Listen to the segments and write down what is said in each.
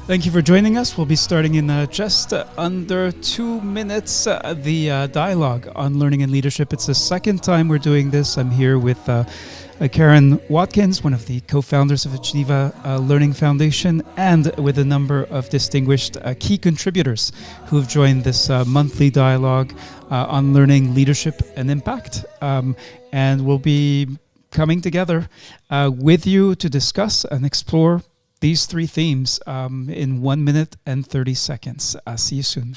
Thank you for joining us. We'll be starting in just under 2 minutes the dialogue on learning and leadership. It's the second time we're doing this. I'm here with Karen Watkins, one of the co-founders of the Geneva Learning Foundation, and with a number of distinguished key contributors who've joined this monthly dialogue on learning, leadership, and impact. And we'll be coming together with you to discuss and explore these three themes in 1 minute and 30 seconds. I'll see you soon.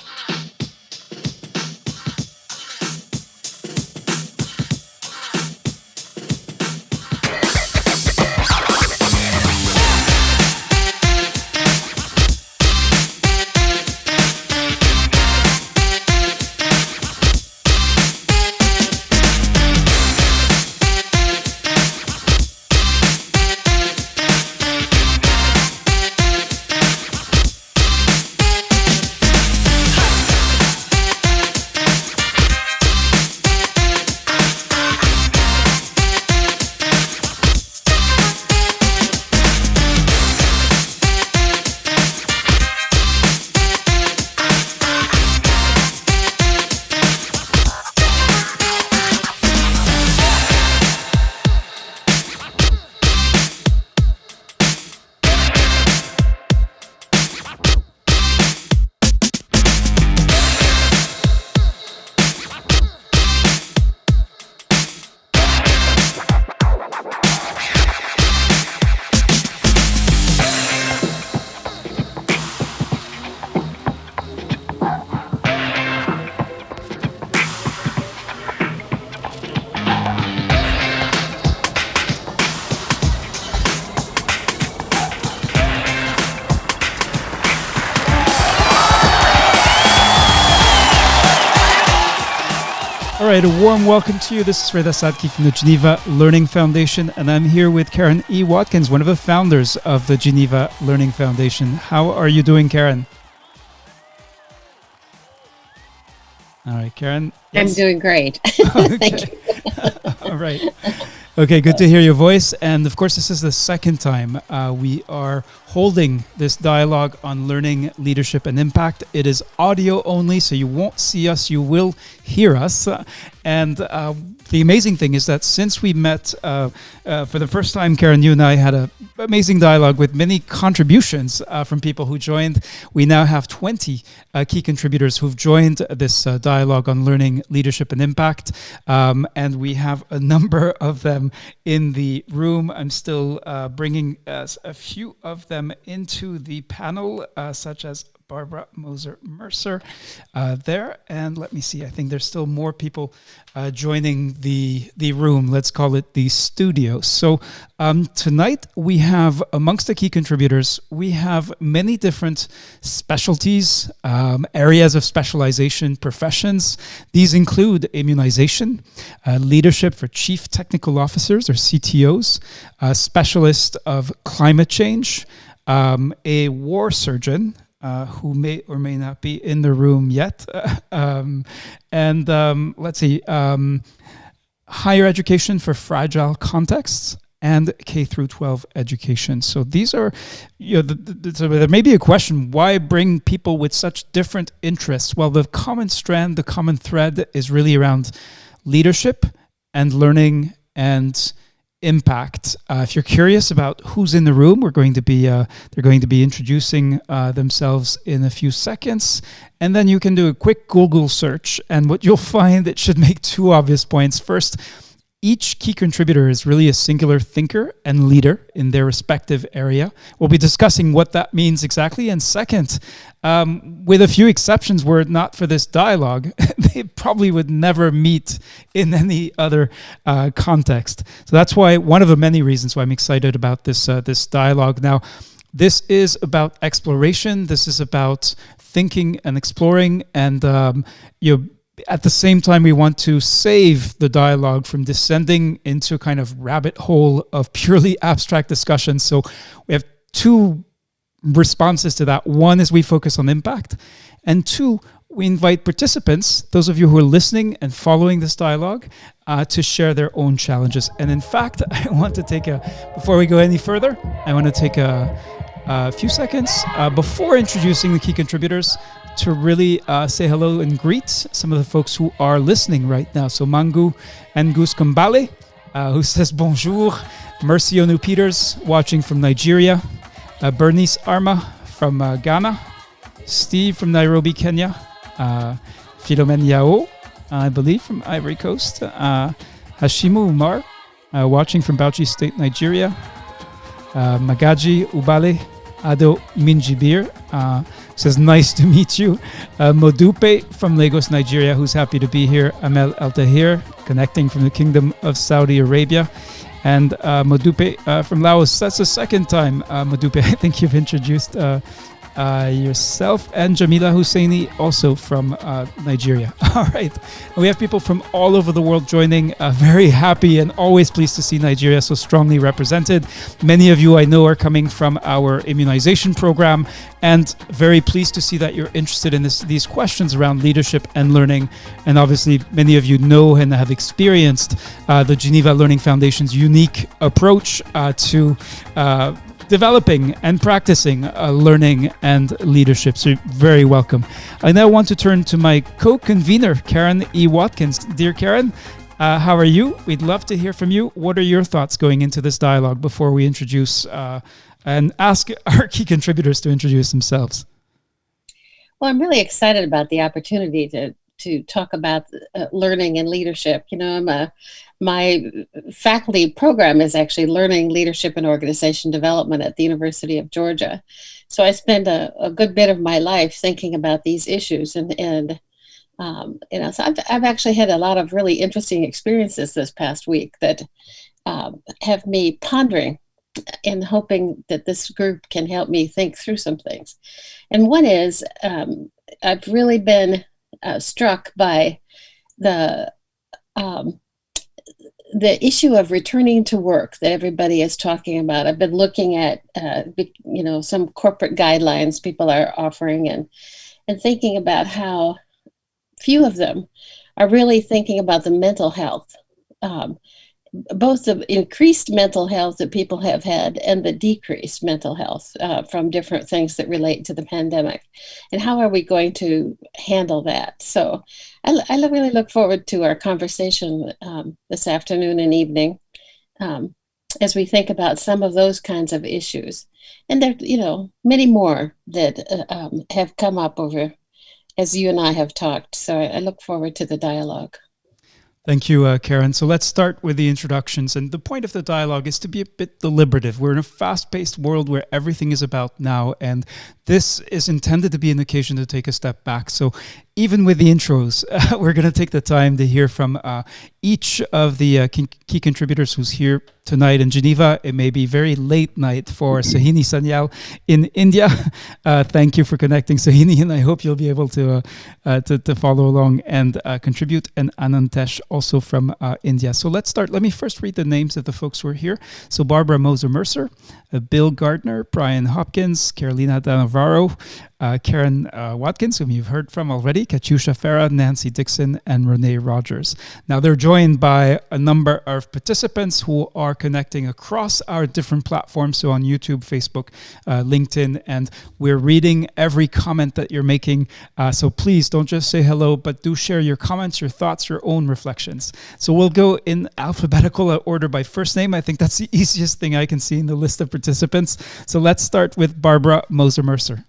All right, a warm welcome to you. This is Reda Sadki from the Geneva Learning Foundation, and I'm here with Karen E. Watkins, one of the founders of the Geneva Learning Foundation. How are you doing, Karen? All right, Karen. Yes? I'm doing great. Thank you. All right. Okay, good to hear your voice. And of course, this is the second time we are holding this dialogue on learning, leadership, and impact. It is audio only, so you won't see us. You will hear us. And the amazing thing is that since we met for the first time, Karen, you and I had an amazing dialogue with many contributions from people who joined. We now have 20 key contributors who've joined this dialogue on learning, leadership, and impact. And we have a number of them in the room. I'm still bringing a few of them into the panel, such as Barbara Moser-Mercer there. And let me see, I think there's still more people joining the room. Let's call it the studio. So tonight we have, amongst the key contributors, we have many different specialties, areas of specialization, professions. These include immunization, leadership for chief technical officers or CTOs, a specialist of climate change, a war surgeon, who may or may not be in the room yet. Let's see, higher education for fragile contexts and K through 12 education. So these are, so there may be a question, why bring people with such different interests? Well, the common strand, the common thread is really around leadership and learning and impact. If you're curious about who's in the room, they're going to be introducing themselves in a few seconds, and then you can do a quick Google search, and what you'll find, it should make two obvious points. First, each key contributor is really a singular thinker and leader in their respective area. We'll be discussing what that means exactly. And second, with a few exceptions, were it not for this dialogue, they probably would never meet in any other context. So that's why, one of the many reasons why I'm excited about this dialogue. Now, this is about exploration. This is about thinking and exploring, and at the same time, we want to save the dialogue from descending into a kind of rabbit hole of purely abstract discussion. So we have two responses to that. One is we focus on impact, and two, we invite participants, those of you who are listening and following this dialogue, to share their own challenges. And in fact, I want to before we go any further, I want to take a few seconds before introducing the key contributors to really say hello and greet some of the folks who are listening right now. So Mangu Ngus Kumbale, who says bonjour. Mercy Onu Peters, watching from Nigeria. Bernice Arma from Ghana. Steve from Nairobi, Kenya. Philomen Yao, I believe, from Ivory Coast. Hashimu Umar, watching from Bauchi State, Nigeria. Magaji Ubale Ado Minjibir, says, nice to meet you. Modupe from Lagos, Nigeria, who's happy to be here. Amel Al Tahir, connecting from the Kingdom of Saudi Arabia. And Modupe from Laos. That's the second time, Modupe, I think you've introduced yourself. And Jamila Husseini, also from Nigeria. All right. And we have people from all over the world joining. Very happy and always pleased to see Nigeria so strongly represented. Many of you I know are coming from our immunization program, and very pleased to see that you're interested in these questions around leadership and learning. And obviously, many of you know and have experienced the Geneva Learning Foundation's unique approach to developing and practicing learning and leadership. So you're very welcome. I now want to turn to my co-convener, Karen E. Watkins. Dear Karen, how are you? We'd love to hear from you. What are your thoughts going into this dialogue before we introduce and ask our key contributors to introduce themselves? Well, I'm really excited about the opportunity to talk about learning and leadership. My faculty program is actually Learning, Leadership, and Organization Development at the University of Georgia. So I spend a good bit of my life thinking about these issues, and so I've actually had a lot of really interesting experiences this past week that have me pondering and hoping that this group can help me think through some things. And one is, I've really been struck by the issue of returning to work that everybody is talking about. I've been looking at, some corporate guidelines people are offering and thinking about how few of them are really thinking about the mental health both the increased mental health that people have had and the decreased mental health from different things that relate to the pandemic. And how are we going to handle that? So I really look forward to our conversation this afternoon and evening as we think about some of those kinds of issues. And there, many more that have come up over as you and I have talked. So I look forward to the dialogue. Thank you, Karen. So let's start with the introductions. And the point of the dialogue is to be a bit deliberative. We're in a fast-paced world where everything is about now, and this is intended to be an occasion to take a step back. So even with the intros, we're going to take the time to hear from each of the key contributors who's here tonight in Geneva. It may be very late night for Sohini Sanyal in India. Thank you for connecting, Sohini, and I hope you'll be able to follow along and contribute. And Anantesh also from India. So let's start. Let me first read the names of the folks who are here. So Barbara Moser-Mercer, Bill Gardner, Bryan Hopkins, Carolina Danavaro, Karen Watkins, whom you've heard from already, Katiuscia, Fara, Nancy Dixon, and Renee Rogers. Now they're joined by a number of participants who are connecting across our different platforms, so on YouTube, Facebook, LinkedIn, and we're reading every comment that you're making. So please don't just say hello, but do share your comments, your thoughts, your own reflections. So we'll go in alphabetical order by first name. I think that's the easiest thing I can see in the list of participants. So let's start with Barbara Moser-Mercer.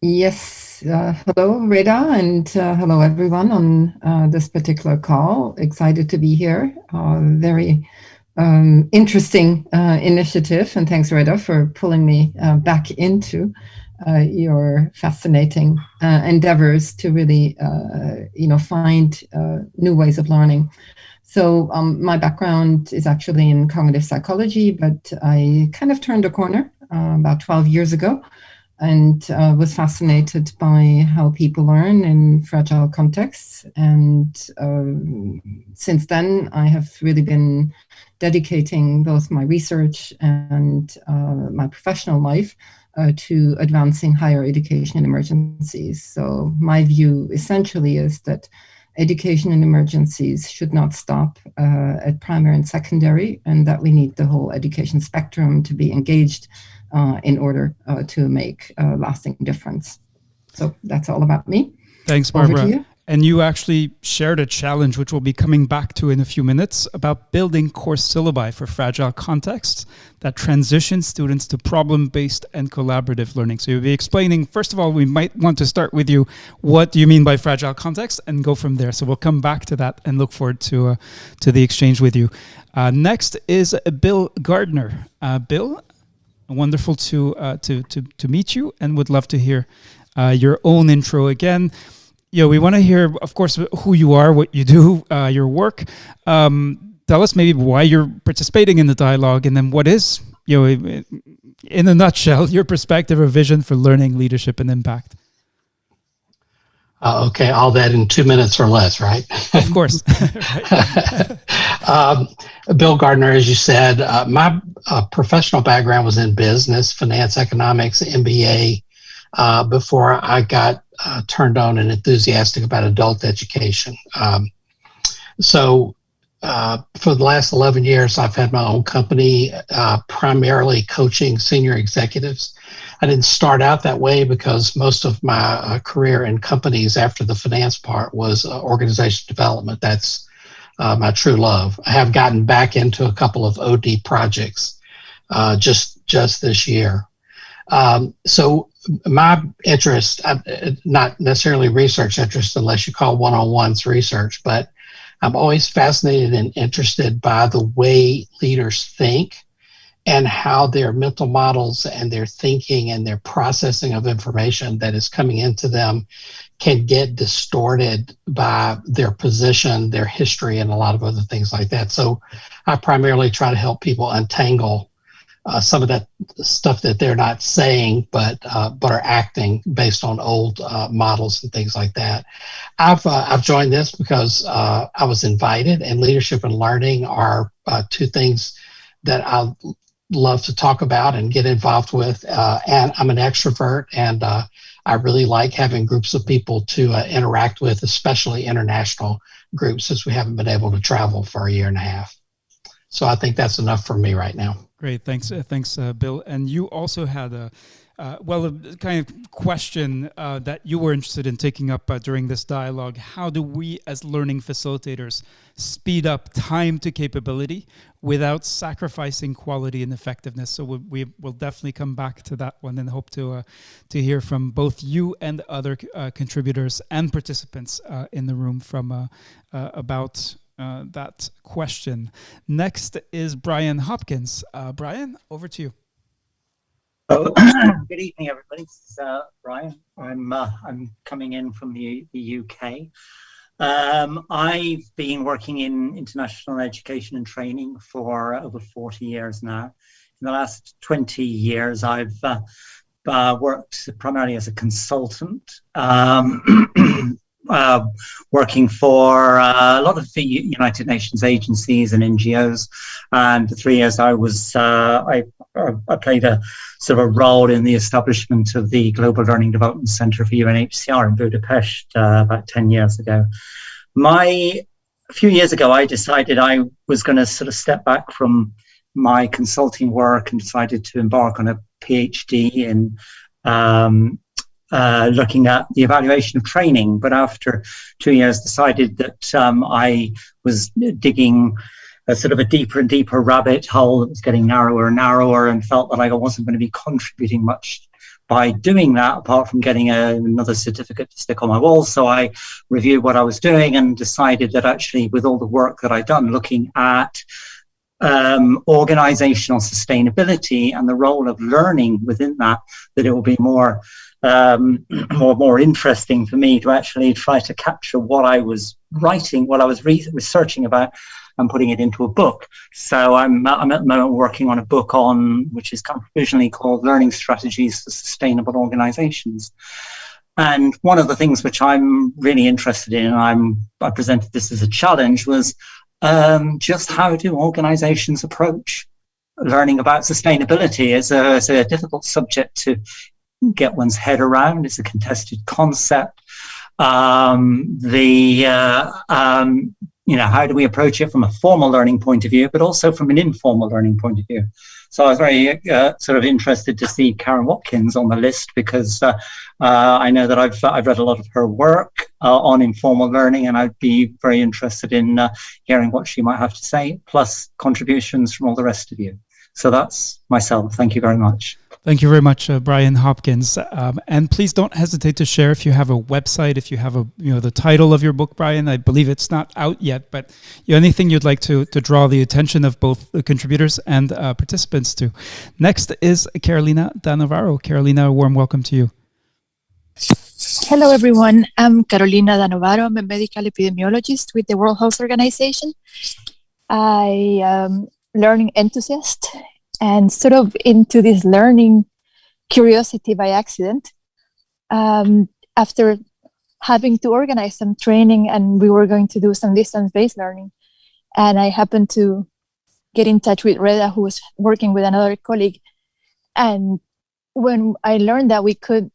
Yes, hello Reda, and hello everyone on this particular call. Excited to be here. Very interesting initiative, and thanks Reda for pulling me back into your fascinating endeavors to really find new ways of learning. So my background is actually in cognitive psychology, but I kind of turned a corner about 12 years ago, and was fascinated by how people learn in fragile contexts. And since then, I have really been dedicating both my research and my professional life to advancing higher education in emergencies. So my view essentially is that education in emergencies should not stop at primary and secondary, and that we need the whole education spectrum to be engaged in order to make a lasting difference. So that's all about me. Thanks, Barbara. And you actually shared a challenge, which we'll be coming back to in a few minutes, about building course syllabi for fragile contexts that transition students to problem-based and collaborative learning. So you'll be explaining, first of all, we might want to start with you, what do you mean by fragile context, and go from there. So we'll come back to that and look forward to the exchange with you. Next is Bill Gardner. Bill, wonderful to meet you, and would love to hear your own intro again. We want to hear, of course, who you are, what you do, your work. Tell us maybe why you're participating in the dialogue, and then what is, in a nutshell, your perspective or vision for learning, leadership, and impact. Okay, all that in 2 minutes or less, right? Of course. Bill Gardner, as you said, my professional background was in business, finance, economics, MBA, before I got turned on and enthusiastic about adult education. So for the last 11 years, I've had my own company, primarily coaching senior executives. I didn't start out that way because most of my career in companies after the finance part was organization development. That's my true love. I have gotten back into a couple of OD projects just this year. So my interest, not necessarily research interest unless you call one-on-ones research, but I'm always fascinated and interested by the way leaders think and how their mental models and their thinking and their processing of information that is coming into them can get distorted by their position, their history, and a lot of other things like that. So I primarily try to help people untangle some of that stuff that they're not saying, but are acting based on old models and things like that. I've joined this because I was invited, and leadership and learning are two things that I love to talk about and get involved with. And I'm an extrovert, and I really like having groups of people to interact with, especially international groups, since we haven't been able to travel for a year and a half. So I think that's enough for me right now. Great, thanks, Bill. And you also had a kind of question that you were interested in taking up during this dialogue. How do we as learning facilitators speed up time to capability without sacrificing quality and effectiveness? So we will definitely come back to that one and hope to hear from both you and other contributors and participants in the room from about that question. Next is Bryan Hopkins. Bryan, over to you. Oh, good evening, everybody. This is Bryan. I'm coming in from the UK. I've been working in international education and training for over 40 years now. In the last 20 years, I've worked primarily as a consultant, working for a lot of the United Nations agencies and NGOs. And the 3 years I was, I played a sort of a role in the establishment of the Global Learning Development Center for UNHCR in Budapest about 10 years ago. A few years ago, I decided I was going to sort of step back from my consulting work and decided to embark on a PhD in looking at the evaluation of training. But after 2 years, decided that I was digging a sort of a deeper and deeper rabbit hole that was getting narrower and narrower, and felt that I wasn't going to be contributing much by doing that, apart from getting another certificate to stick on my wall. So I reviewed what I was doing and decided that actually, with all the work that I'd done looking at organizational sustainability and the role of learning within that, that it will be more interesting for me to actually try to capture what I was writing, what I was researching about, and putting it into a book. So I'm at the moment working on a book which is kind of provisionally called Learning Strategies for Sustainable Organizations. And one of the things which I'm really interested in, and I presented this as a challenge, was just how do organizations approach learning about sustainability? It's a difficult subject to get one's head around. It's a contested concept. How do we approach it from a formal learning point of view, but also from an informal learning point of view? So I was very sort of interested to see Karen Watkins on the list, because I know that I've read a lot of her work on informal learning, and I'd be very interested in hearing what she might have to say, plus contributions from all the rest of you. So that's myself. Thank you very much. Thank you very much, Bryan Hopkins. And please don't hesitate to share if you have a website, if you have the title of your book, Bryan. I believe it's not out yet, but anything you'd like to draw the attention of both the contributors and participants to. Next is Carolina Da Navarro. Carolina, a warm welcome to you. Hello, everyone. I'm Carolina Da Navarro. I'm a medical epidemiologist with the World Health Organization. I am a learning enthusiast and sort of into this learning curiosity by accident. After having to organize some training, and we were going to do some distance-based learning, and I happened to get in touch with Reda, who was working with another colleague. And when I learned that we could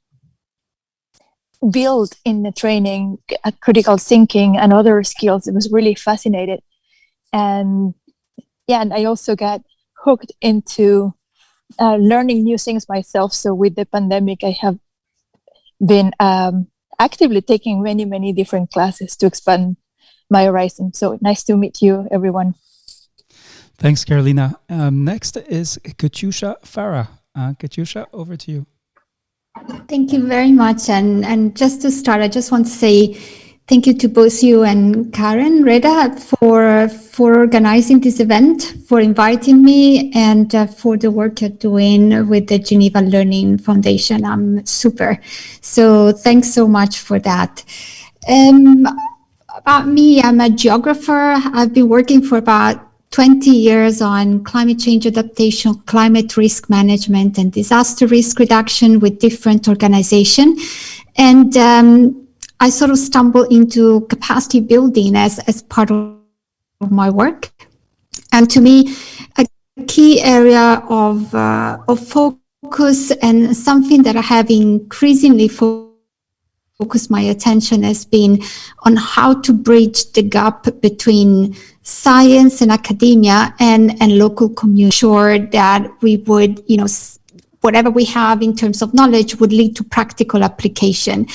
build in the training critical thinking and other skills, it was really fascinated. And I also got hooked into learning new things myself. So with the pandemic, I have been actively taking many, many different classes to expand my horizon. So nice to meet you, everyone. Thanks, Carolina. Next is Katiuscia Fara. Katiuscia, over to you. Thank you very much. And just to start, I just want to say thank you to both you and Karen, Reda, for organizing this event, for inviting me, and for the work you're doing with the Geneva Learning Foundation. I'm super. So thanks so much for that. About me, I'm a geographer. I've been working for about 20 years on climate change adaptation, climate risk management, and disaster risk reduction with different organizations. And I sort of stumbled into capacity building as part of my work. And to me, key area of focus, and something that I have increasingly focused my attention has been on how to bridge the gap between science and academia and local community, sure that we would, whatever we have in terms of knowledge would lead to practical application.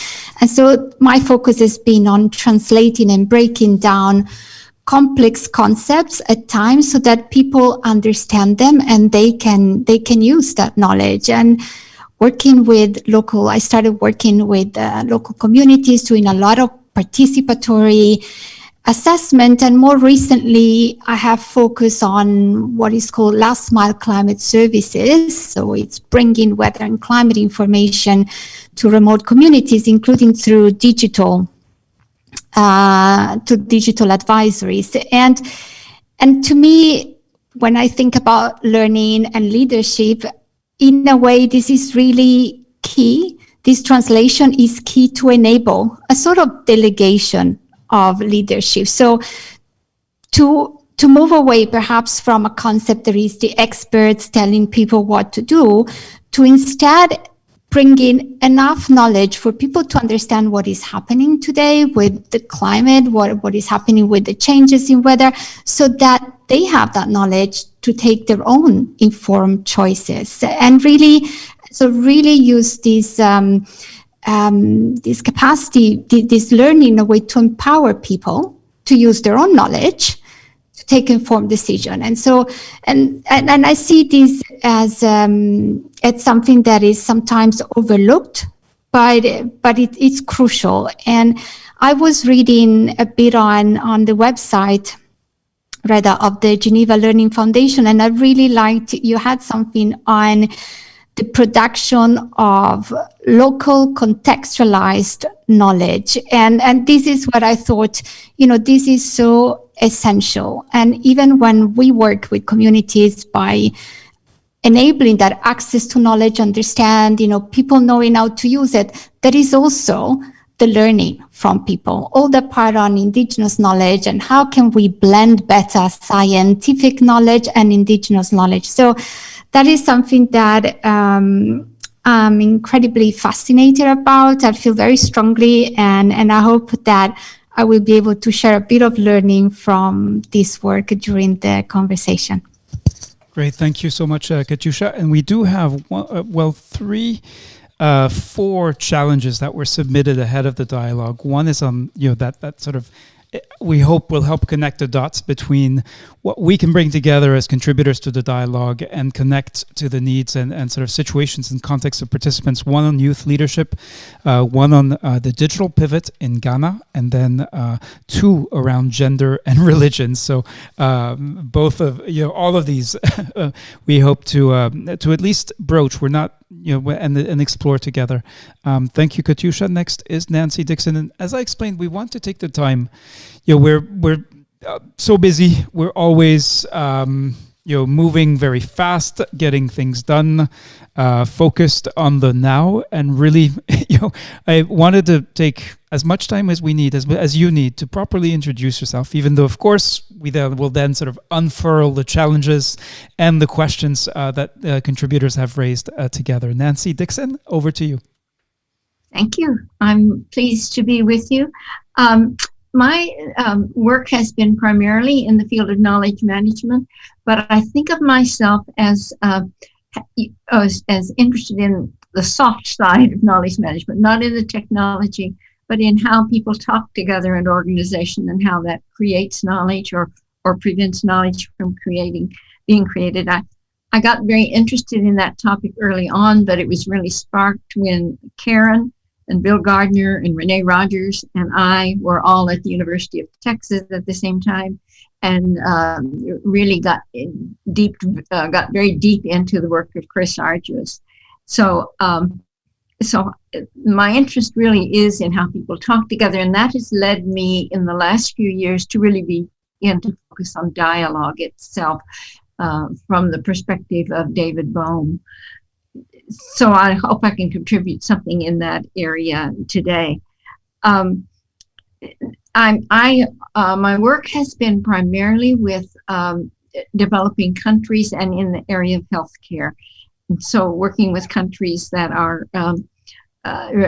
And so my focus has been on translating and breaking down complex concepts at times so that people understand them and they can use that knowledge. And I started working with local communities, doing a lot of participatory assessment, and more recently I have focused on what is called last mile climate services. So it's bringing weather and climate information to remote communities, including through digital advisories. And to me, when I think about learning and leadership, in a way, this is really key. This translation is key to enable a sort of delegation of leadership. So to move away perhaps from a concept that is the experts telling people what to do, to instead bring in enough knowledge for people to understand what is happening today with the climate, what is happening with the changes in weather, so that they have that knowledge to take their own informed choices, and really use this capacity, this learning in a way to empower people to use their own knowledge to take informed decision. And so, and I see this as something that is sometimes overlooked, but it's crucial. And I was reading a bit on the website, Reda, of the Geneva Learning Foundation, and I really liked you had something on the production of local contextualized knowledge. And this is what I thought, this is so essential. And even when we work with communities by enabling that access to knowledge, understand, people knowing how to use it, there is also the learning from people, all the part on indigenous knowledge and how can we blend better scientific knowledge and indigenous knowledge. So that is something that I'm incredibly fascinated about. I feel very strongly, and I hope that I will be able to share a bit of learning from this work during the conversation. Great, thank you so much, Katiuscia. And we do have four challenges that were submitted ahead of the dialogue. One is that sort of, we hope will help connect the dots between what we can bring together as contributors to the dialogue and connect to the needs and sort of situations and contexts of participants. One on youth leadership, one on the digital pivot in Ghana, and then two around gender and religion. So both of all of these we hope to at least broach. We're not and explore together. Thank you, Katiuscia. Next is Nancy Dixon, and as I explained, we want to take the time. We're so busy. We're always moving very fast, getting things done, focused on the now, and really, I wanted to take as much time as we need, as you need, to properly introduce yourself. Even though, of course, we will then sort of unfurl the challenges and the questions that contributors have raised together. Nancy Dixon, over to you. Thank you. I'm pleased to be with you. My work has been primarily in the field of knowledge management, but I think of myself as interested in the soft side of knowledge management, not in the technology, but in how people talk together in organization and how that creates knowledge or prevents knowledge from being created. I got very interested in that topic early on, but it was really sparked when Karen and Bill Gardner and Renee Rogers and I were all at the University of Texas at the same time, and really got very deep into the work of Chris Argyros. So my interest really is in how people talk together, and that has led me in the last few years to really begin to focus on dialogue itself from the perspective of David Bohm. So I hope I can contribute something in that area today. My work has been primarily with developing countries and in the area of healthcare. And so working with countries that are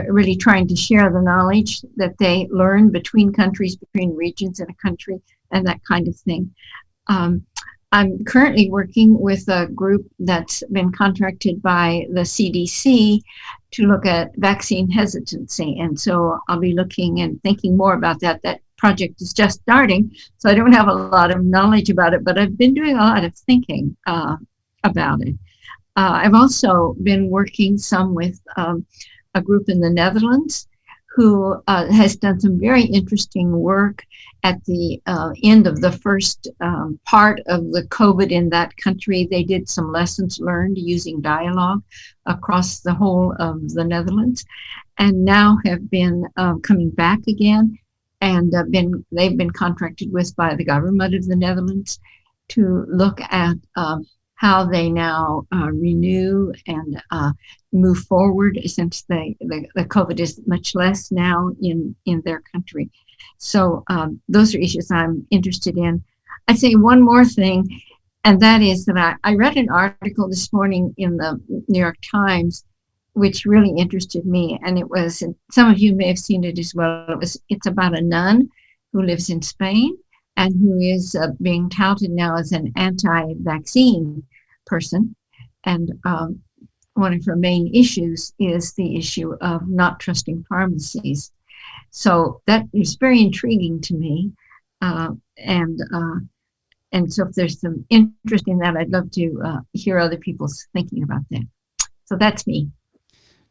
really trying to share the knowledge that they learn between countries, between regions in a country, and that kind of thing. I'm currently working with a group that's been contracted by the CDC to look at vaccine hesitancy. And so I'll be looking and thinking more about that. That project is just starting, so I don't have a lot of knowledge about it, but I've been doing a lot of thinking about it. I've also been working some with a group in the Netherlands who has done some very interesting work at the end of the first part of the COVID in that country. They did some lessons learned using dialogue across the whole of the Netherlands, and now have been coming back again, and they've been contracted with by the government of the Netherlands to look at how they now renew and move forward, since the COVID is much less now in their country. So those are issues I'm interested in. I'd say one more thing, and that is that I read an article this morning in the New York Times, which really interested me. And it was, and some of you may have seen it as well, it's about a nun who lives in Spain and who is being touted now as an anti-vaccine person. And one of her main issues is the issue of not trusting pharmacies. So that is very intriguing to me. And so if there's some interest in that, I'd love to hear other people's thinking about that. So that's me.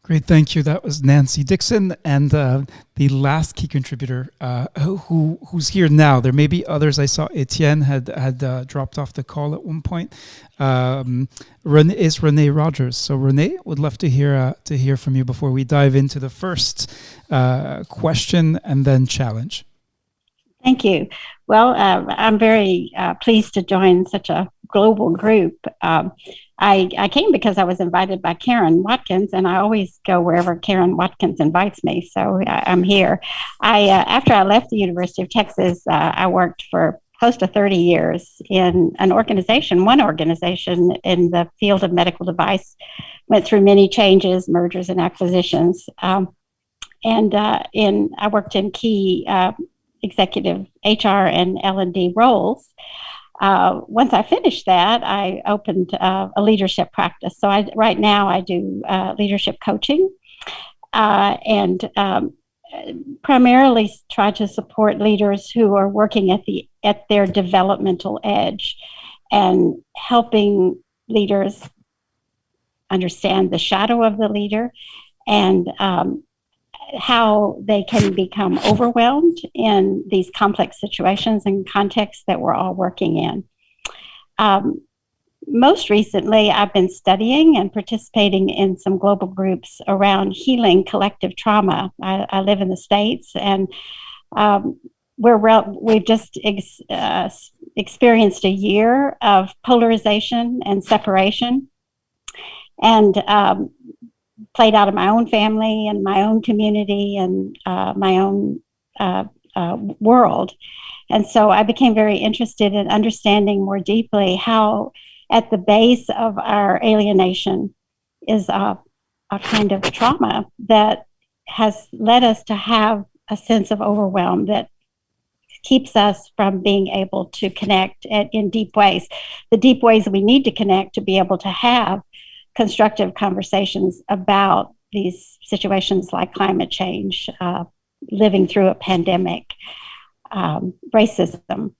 Great, thank you. That was Nancy Dixon, and the last key contributor who's here now. There may be others. I saw Etienne had dropped off the call at one point. Is Renee Rogers. So Renee, would love to hear from you before we dive into the first question and then challenge. Thank you. Well, I'm very pleased to join such a global group. I came because I was invited by Karen Watkins, and I always go wherever Karen Watkins invites me. So I'm here. After I left the University of Texas, I worked for close to 30 years in one organization in the field of medical device. Went through many changes, mergers and acquisitions. I worked in key executive HR and L&D roles. Once I finished that, I opened a leadership practice. So right now I do leadership coaching and primarily try to support leaders who are working at their developmental edge and helping leaders understand the shadow of the leader and how they can become overwhelmed in these complex situations and contexts that we're all working in. Most recently, I've been studying and participating in some global groups around healing collective trauma. I live in the States, and we've just experienced a year of polarization and separation, and played out of my own family and my own community and my own world. And so I became very interested in understanding more deeply how at the base of our alienation is a kind of trauma that has led us to have a sense of overwhelm that keeps us from being able to connect in deep ways, the deep ways we need to connect to be able to have constructive conversations about these situations like climate change, living through a pandemic, racism,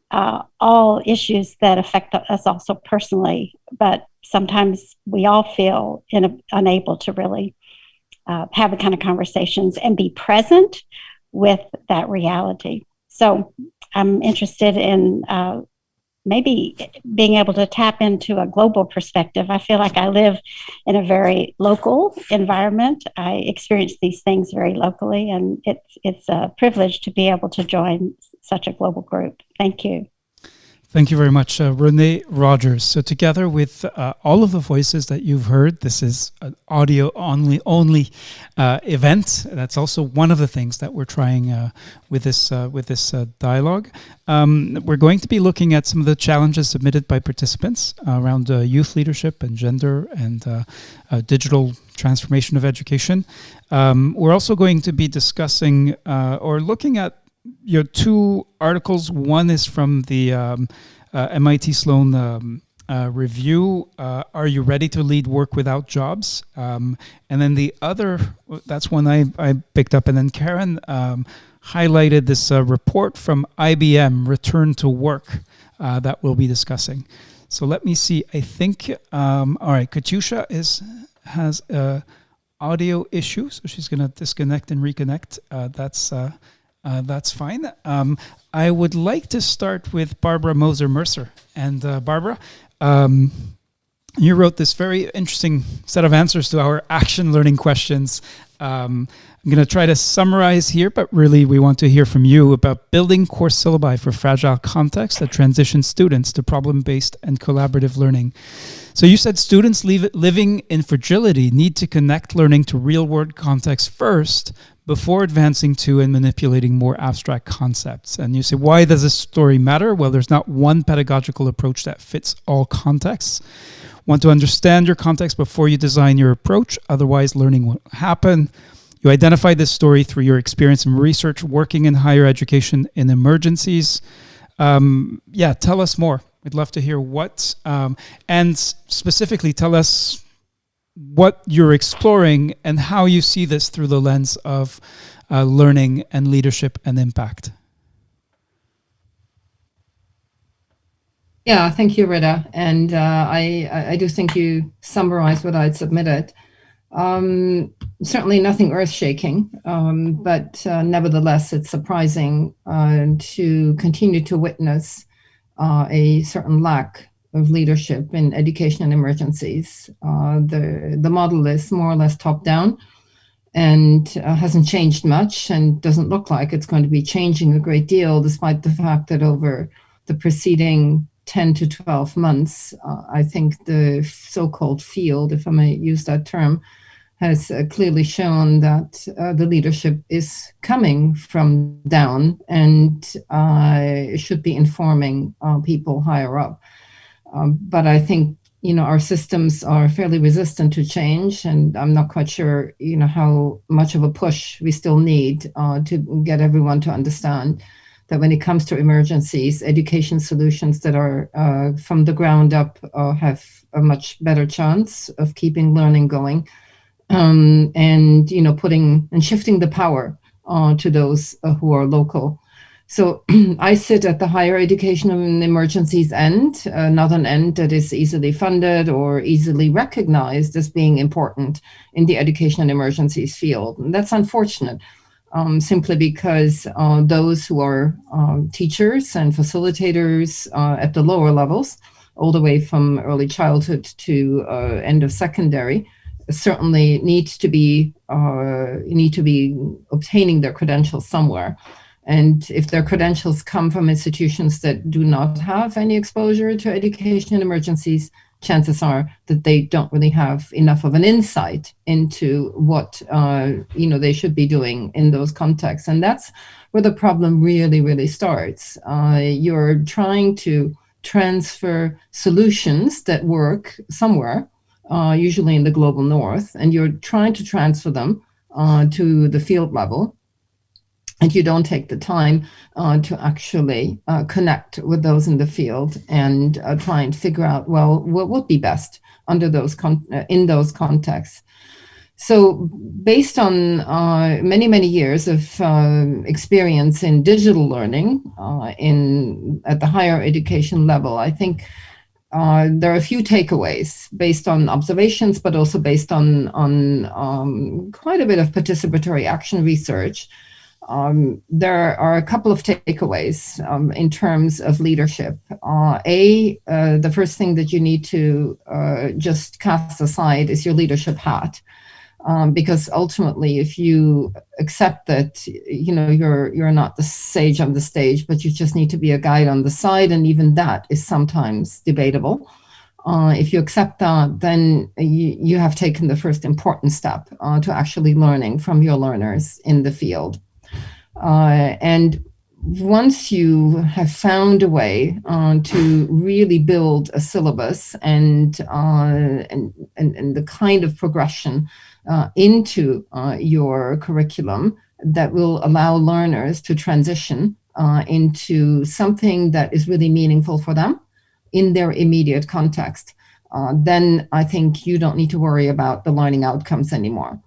all issues that affect us also personally, but sometimes we all feel unable to really have the kind of conversations and be present with that reality. So I'm interested in maybe being able to tap into a global perspective. I feel like I live in a very local environment. I experience these things very locally, and it's a privilege to be able to join such a global group. Thank you. Thank you very much, Renee Rogers. So together with all of the voices that you've heard, this is an audio only event. That's also one of the things that we're trying with this dialogue. We're going to be looking at some of the challenges submitted by participants around youth leadership and gender and digital transformation of education. We're also going to be discussing or looking at your two articles. One is from the MIT Sloan review, Are You Ready to Lead Work Without Jobs? And then the other, that's one I picked up. And then Karen highlighted this report from IBM, Return to Work, that we'll be discussing. So let me see. I think, all right, Katiuscia has audio issue, so she's going to disconnect and reconnect. That's fine. I would like to start with Barbara Moser-Mercer. And Barbara, you wrote this very interesting set of answers to our action learning questions. I'm going to try to summarize here, but really we want to hear from you about building course syllabi for fragile contexts that transition students to problem-based and collaborative learning. So you said students living in fragility need to connect learning to real-world context first before advancing to and manipulating more abstract concepts. And you say, why does this story matter? Well, there's not one pedagogical approach that fits all contexts. Want to understand your context before you design your approach, otherwise learning won't happen. You identify this story through your experience in research, working in higher education in emergencies. Tell us more. We'd love to hear what, and specifically tell us what you're exploring and how you see this through the lens of learning and leadership and impact. Yeah, thank you, Reda. And I do think you summarized what I'd submitted. Certainly nothing earth-shaking, but nevertheless, it's surprising to continue to witness a certain lack of leadership in education and emergencies. The model is more or less top-down and hasn't changed much and doesn't look like it's going to be changing a great deal, despite the fact that over the preceding 10 to 12 months, I think the so-called field, if I may use that term, has clearly shown that the leadership is coming from down and should be informing people higher up. But I think, our systems are fairly resistant to change, and I'm not quite sure, how much of a push we still need to get everyone to understand that when it comes to emergencies, education solutions that are from the ground up have a much better chance of keeping learning going, and putting and shifting the power to those who are local. So I sit at the higher education and emergencies end, not an end that is easily funded or easily recognized as being important in the education and emergencies field. And that's unfortunate, simply because those who are teachers and facilitators at the lower levels, all the way from early childhood to end of secondary, certainly need to be obtaining their credentials somewhere. And if their credentials come from institutions that do not have any exposure to education and emergencies, chances are that they don't really have enough of an insight into what they should be doing in those contexts. And that's where the problem really, really starts. You're trying to transfer solutions that work somewhere, usually in the global north, and you're trying to transfer them to the field level. And you don't take the time to actually connect with those in the field and try and figure out, well, what would be best under those in those contexts. So based on many, many years of experience in digital learning at the higher education level, I think there are a few takeaways based on observations, but also based on quite a bit of participatory action research. There are a couple of takeaways in terms of leadership. The first thing that you need to just cast aside is your leadership hat. Because ultimately, if you accept that, you're not the sage on the stage, but you just need to be a guide on the side, and even that is sometimes debatable. If you accept that, then you have taken the first important step to actually learning from your learners in the field. And once you have found a way to really build a syllabus and the kind of progression into your curriculum that will allow learners to transition into something that is really meaningful for them in their immediate context, then I think you don't need to worry about the learning outcomes anymore.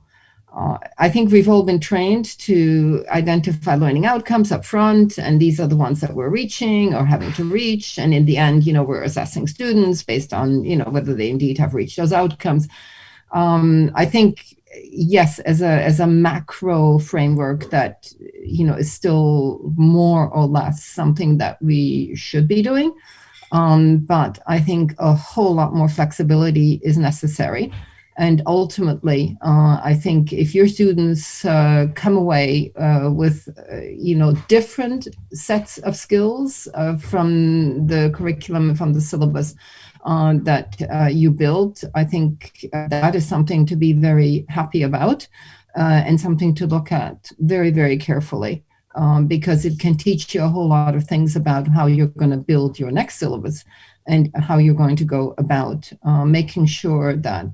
I think we've all been trained to identify learning outcomes up front, and these are the ones that we're reaching or having to reach. And in the end, we're assessing students based on, whether they indeed have reached those outcomes. I think, yes, as a macro framework that, is still more or less something that we should be doing. But I think a whole lot more flexibility is necessary. And ultimately, I think if your students come away with, different sets of skills from the curriculum, from the syllabus that you build, I think that is something to be very happy about and something to look at very, very carefully. Because it can teach you a whole lot of things about how you're going to build your next syllabus and how you're going to go about making sure that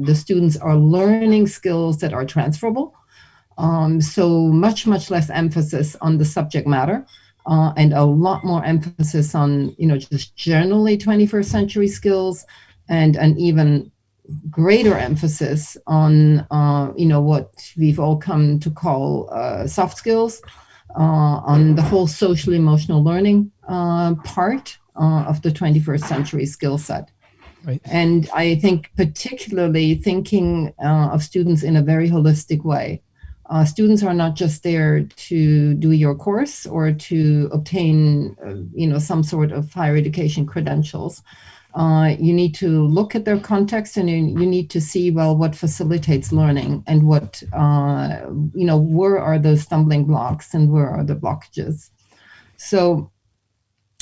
the students are learning skills that are transferable. So much less emphasis on the subject matter and a lot more emphasis on, just generally 21st century skills, and an even greater emphasis on, what we've all come to call soft skills, on the whole social emotional learning part of the 21st century skill set. Right. And I think particularly thinking of students in a very holistic way. Students are not just there to do your course or to obtain, some sort of higher education credentials. You need to look at their context, and you need to see, well, what facilitates learning, and what, where are those stumbling blocks and where are the blockages. So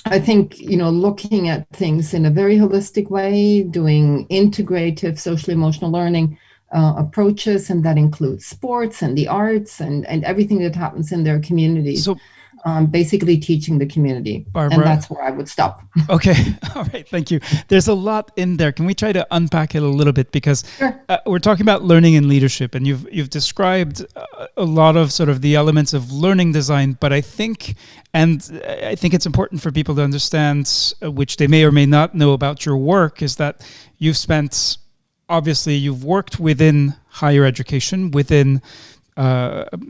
I think, looking at things in a very holistic way, doing integrative social emotional learning approaches, and that includes sports and the arts and everything that happens in their communities. So, basically teaching the community. Barbara, and that's where I would stop. Okay. All right. Thank you. There's a lot in there. Can we try to unpack it a little bit? Because Sure. We're talking about learning and leadership, and you've described a lot of sort of the elements of learning design. But I think it's important for people to understand, which they may or may not know about your work, is that you've worked within higher education, within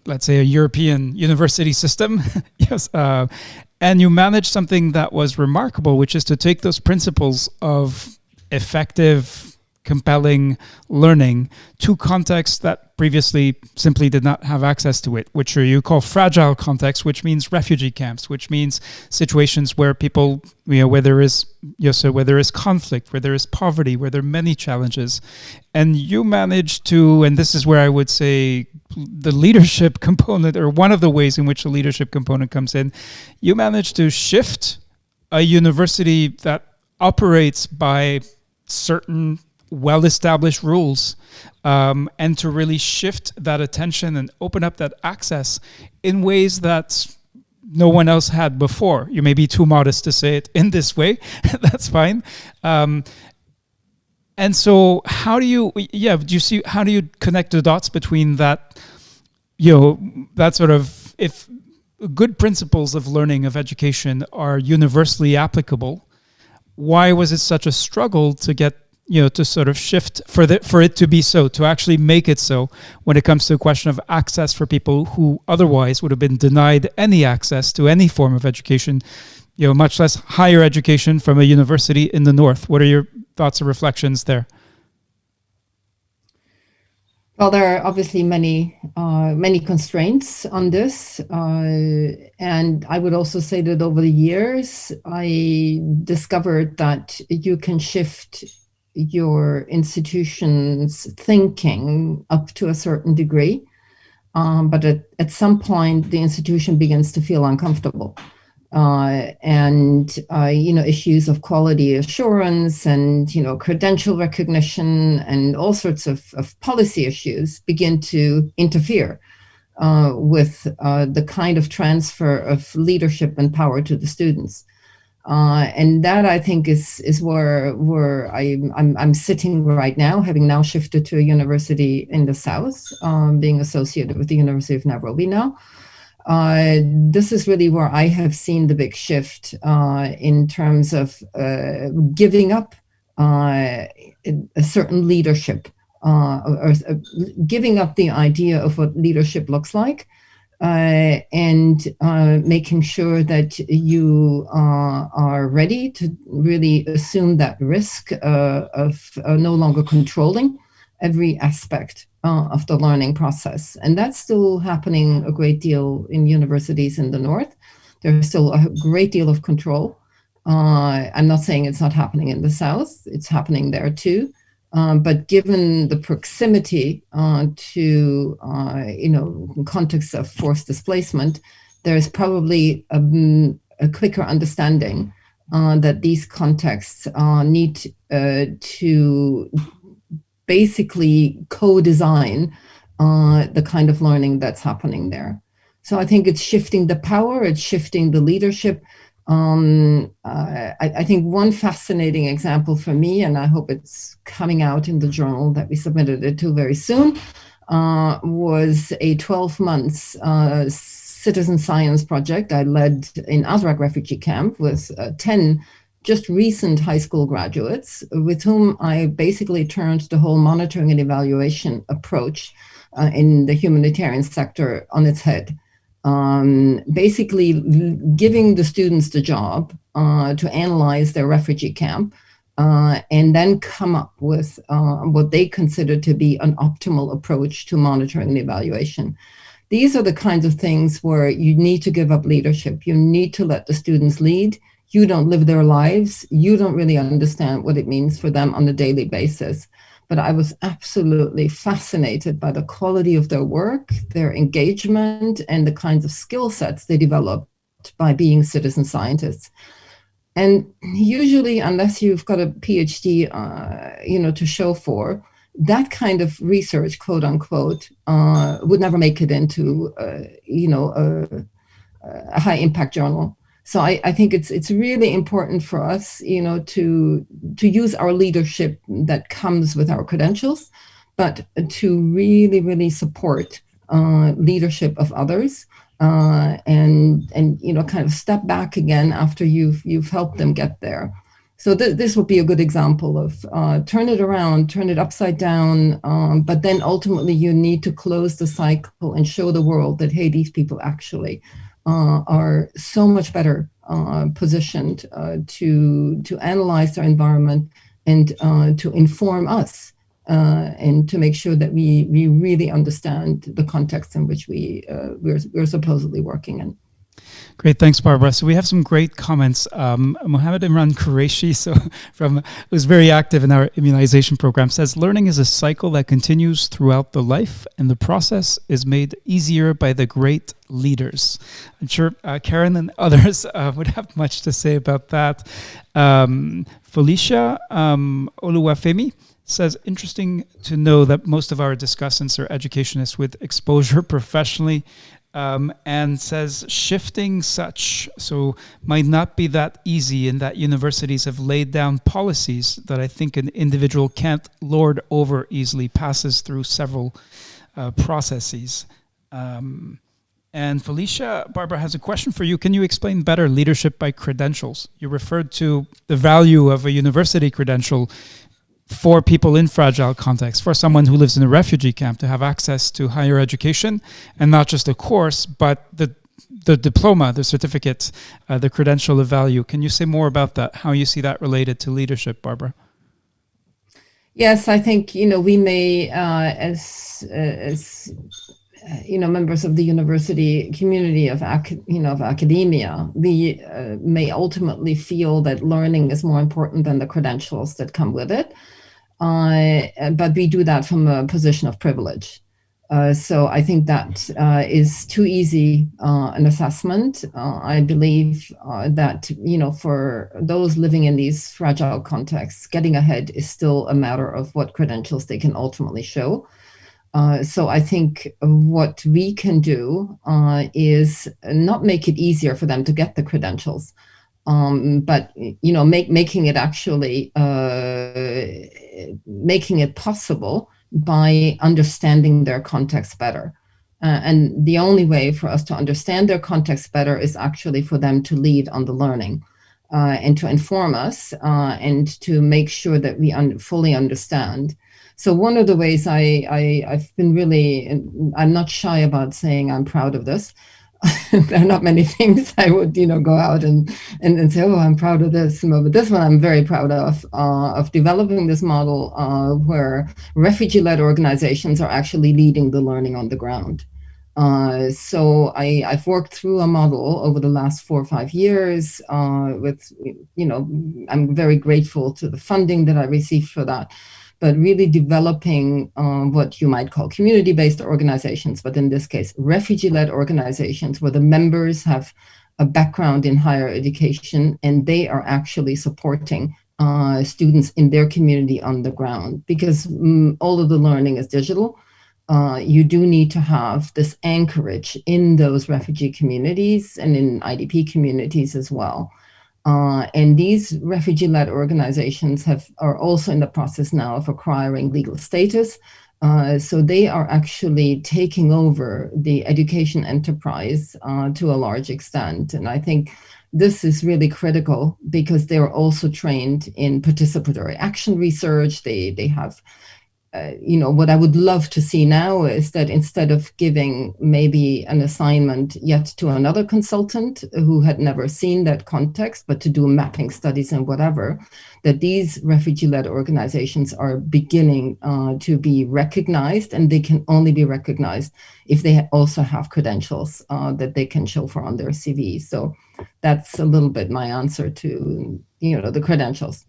let's say a European university system. Yes. And you managed something that was remarkable, which is to take those principles of effective, compelling learning to contexts that previously simply did not have access to it, which you call fragile contexts, which means refugee camps, which means situations where people, where there is conflict, where there is poverty, where there are many challenges. And you managed to, and this is where I would say the leadership component, or one of the ways in which the leadership component comes in, you managed to shift a university that operates by certain well-established rules, and to really shift that attention and open up that access in ways that no one else had before. You may be too modest to say it in this way. That's fine. And so how do you connect the dots between that, that sort of, if good principles of learning, of education are universally applicable, why was it such a struggle to get, to sort of shift for it to be so, to actually make it so when it comes to a question of access for people who otherwise would have been denied any access to any form of education, much less higher education from a university in the North? What are your thoughts or reflections there? Well, there are obviously many constraints on this. And I would also say that over the years, I discovered that you can shift your institution's thinking up to a certain degree. But at some point, the institution begins to feel uncomfortable. And issues of quality assurance and, credential recognition and all sorts of policy issues begin to interfere with the kind of transfer of leadership and power to the students. And that, I think, is where I'm sitting right now, having now shifted to a university in the South, being associated with the University of Nairobi now. This is really where I have seen the big shift in terms of giving up a certain leadership, or giving up the idea of what leadership looks like, and making sure that you are ready to really assume that risk of no longer controlling every aspect of the learning process. And that's still happening a great deal in universities in the North. There's still a great deal of control. I'm not saying it's not happening in the South. It's happening there too. But given the proximity to, context of forced displacement, there's probably a quicker understanding that these contexts need to basically co-design the kind of learning that's happening there. So I think it's shifting the power, it's shifting the leadership. I think one fascinating example for me, and I hope it's coming out in the journal that we submitted it to very soon, was a 12 months citizen science project I led in Azraq refugee camp with 10 just recent high school graduates with whom I basically turned the whole monitoring and evaluation approach in the humanitarian sector on its head. Basically giving the students the job to analyze their refugee camp and then come up with what they consider to be an optimal approach to monitoring and evaluation. These are the kinds of things where you need to give up leadership. You need to let the students lead. You don't live their lives. You don't really understand what it means for them on a daily basis. But I was absolutely fascinated by the quality of their work, their engagement, and the kinds of skill sets they developed by being citizen scientists. And usually, unless you've got a PhD, to show for, that kind of research, quote unquote, would never make it into, a high impact journal. So I think it's really important for us, to use our leadership that comes with our credentials, but to really, really support leadership of others, and kind of step back again after you've helped them get there. So this would be a good example of turn it around, turn it upside down, but then ultimately you need to close the cycle and show the world that, hey, these people actually are so much better positioned to analyze their environment and to inform us and to make sure that we really understand the context in which we're supposedly working in. Great, thanks, Barbara. So we have some great comments. Mohammed Imran Qureshi, who's very active in our immunization program, says learning is a cycle that continues throughout the life, and the process is made easier by the great leaders. I'm sure Karen and others would have much to say about that. Felicia Oluwafemi says, interesting to know that most of our discussants are educationists with exposure professionally. And says shifting such so might not be that easy, in that universities have laid down policies that I think an individual can't lord over easily, passes through several processes. And Felicia, Barbara has a question for you. Can you explain better leadership by credentials? You referred to the value of a university credential for people in fragile contexts, for someone who lives in a refugee camp to have access to higher education, and not just a course, but the diploma, the certificate, the credential of value. Can you say more about that, how you see that related to leadership, Barbara? Yes, I think, we may, as members of the university community of academia, we may ultimately feel that learning is more important than the credentials that come with it. but we do that from a position of privilege. So I think that is too easy an assessment. I believe that, for those living in these fragile contexts, getting ahead is still a matter of what credentials they can ultimately show. So I think what we can do is not make it easier for them to get the credentials, but making it actually making it possible by understanding their context better. And the only way for us to understand their context better is actually for them to lead on the learning and to inform us and to make sure that we fully understand. So one of the ways I've been really, I'm not shy about saying I'm proud of this. There are not many things I would, go out and say, oh, I'm proud of this. But this one I'm very proud of developing this model where refugee-led organizations are actually leading the learning on the ground. So I've worked through a model over the last 4 or 5 years with, I'm very grateful to the funding that I received for that. But really developing what you might call community-based organizations, but in this case, refugee-led organizations where the members have a background in higher education and they are actually supporting students in their community on the ground. Because all of the learning is digital, you do need to have this anchorage in those refugee communities and in IDP communities as well. And these refugee-led organizations are also in the process now of acquiring legal status. So they are actually taking over the education enterprise to a large extent. And I think this is really critical because they are also trained in participatory action research. They have what I would love to see now is that instead of giving maybe an assignment yet to another consultant who had never seen that context, but to do mapping studies and whatever, that these refugee-led organizations are beginning to be recognized, and they can only be recognized if they also have credentials that they can show for on their CV. So that's a little bit my answer to, the credentials.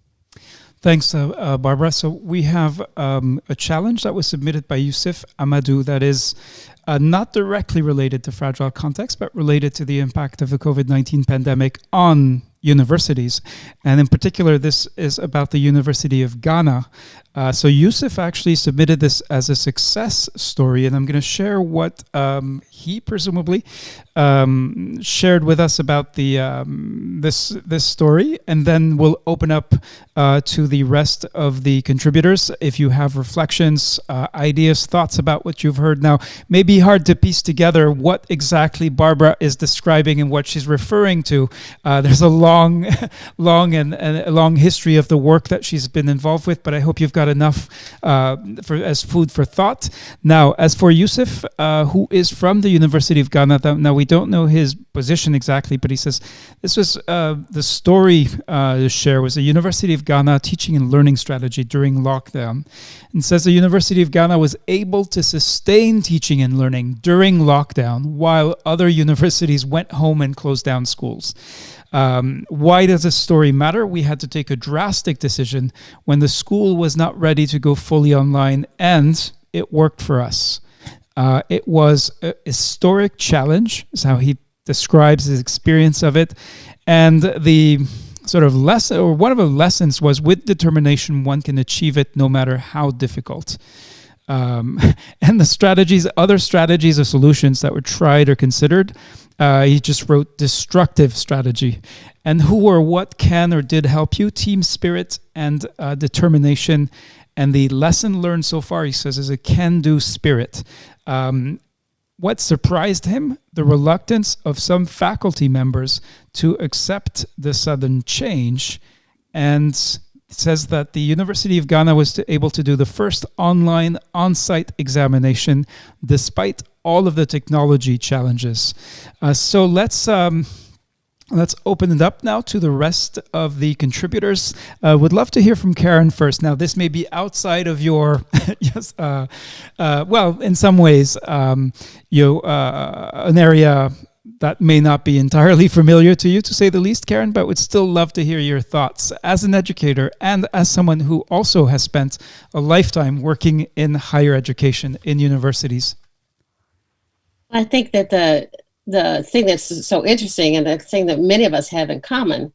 Thanks, Barbara. So we have a challenge that was submitted by Yusuf Amadou that is not directly related to fragile context, but related to the impact of the COVID-19 pandemic on universities. And in particular, this is about the University of Ghana. So Yusuf actually submitted this as a success story, and I'm going to share what he presumably shared with us about the this story, and then we'll open up to the rest of the contributors. If you have reflections, ideas, thoughts about what you've heard now, may be hard to piece together what exactly Barbara is describing and what she's referring to. There's a long history of the work that she's been involved with, but I hope you've got enough as food for thought. Now, as for Yusuf, who is from the University of Ghana, now we don't know his position exactly, but he says this was the story to share was the University of Ghana teaching and learning strategy during lockdown. And says the University of Ghana was able to sustain teaching and learning during lockdown while other universities went home and closed down schools. Why does this story matter? We had to take a drastic decision when the school was not ready to go fully online, and it worked for us. It was a historic challenge, is how he describes his experience of it. And the sort of lesson, or one of the lessons was, with determination, one can achieve it no matter how difficult. And the other strategies or solutions that were tried or considered, he just wrote destructive strategy. And who or what can or did help you? Team spirit and determination. And the lesson learned so far, he says, is a can-do spirit. What surprised him? The reluctance of some faculty members to accept the sudden change. And says that the University of Ghana was able to do the first online on-site examination despite all of the technology challenges. So let's open it up now to the rest of the contributors. Would love to hear from Karen first. Now, this may be outside of your, yes, well, in some ways, an area that may not be entirely familiar to you, to say the least, Karen, but would still love to hear your thoughts as an educator and as someone who also has spent a lifetime working in higher education in universities. I think that the thing that's so interesting, and the thing that many of us have in common,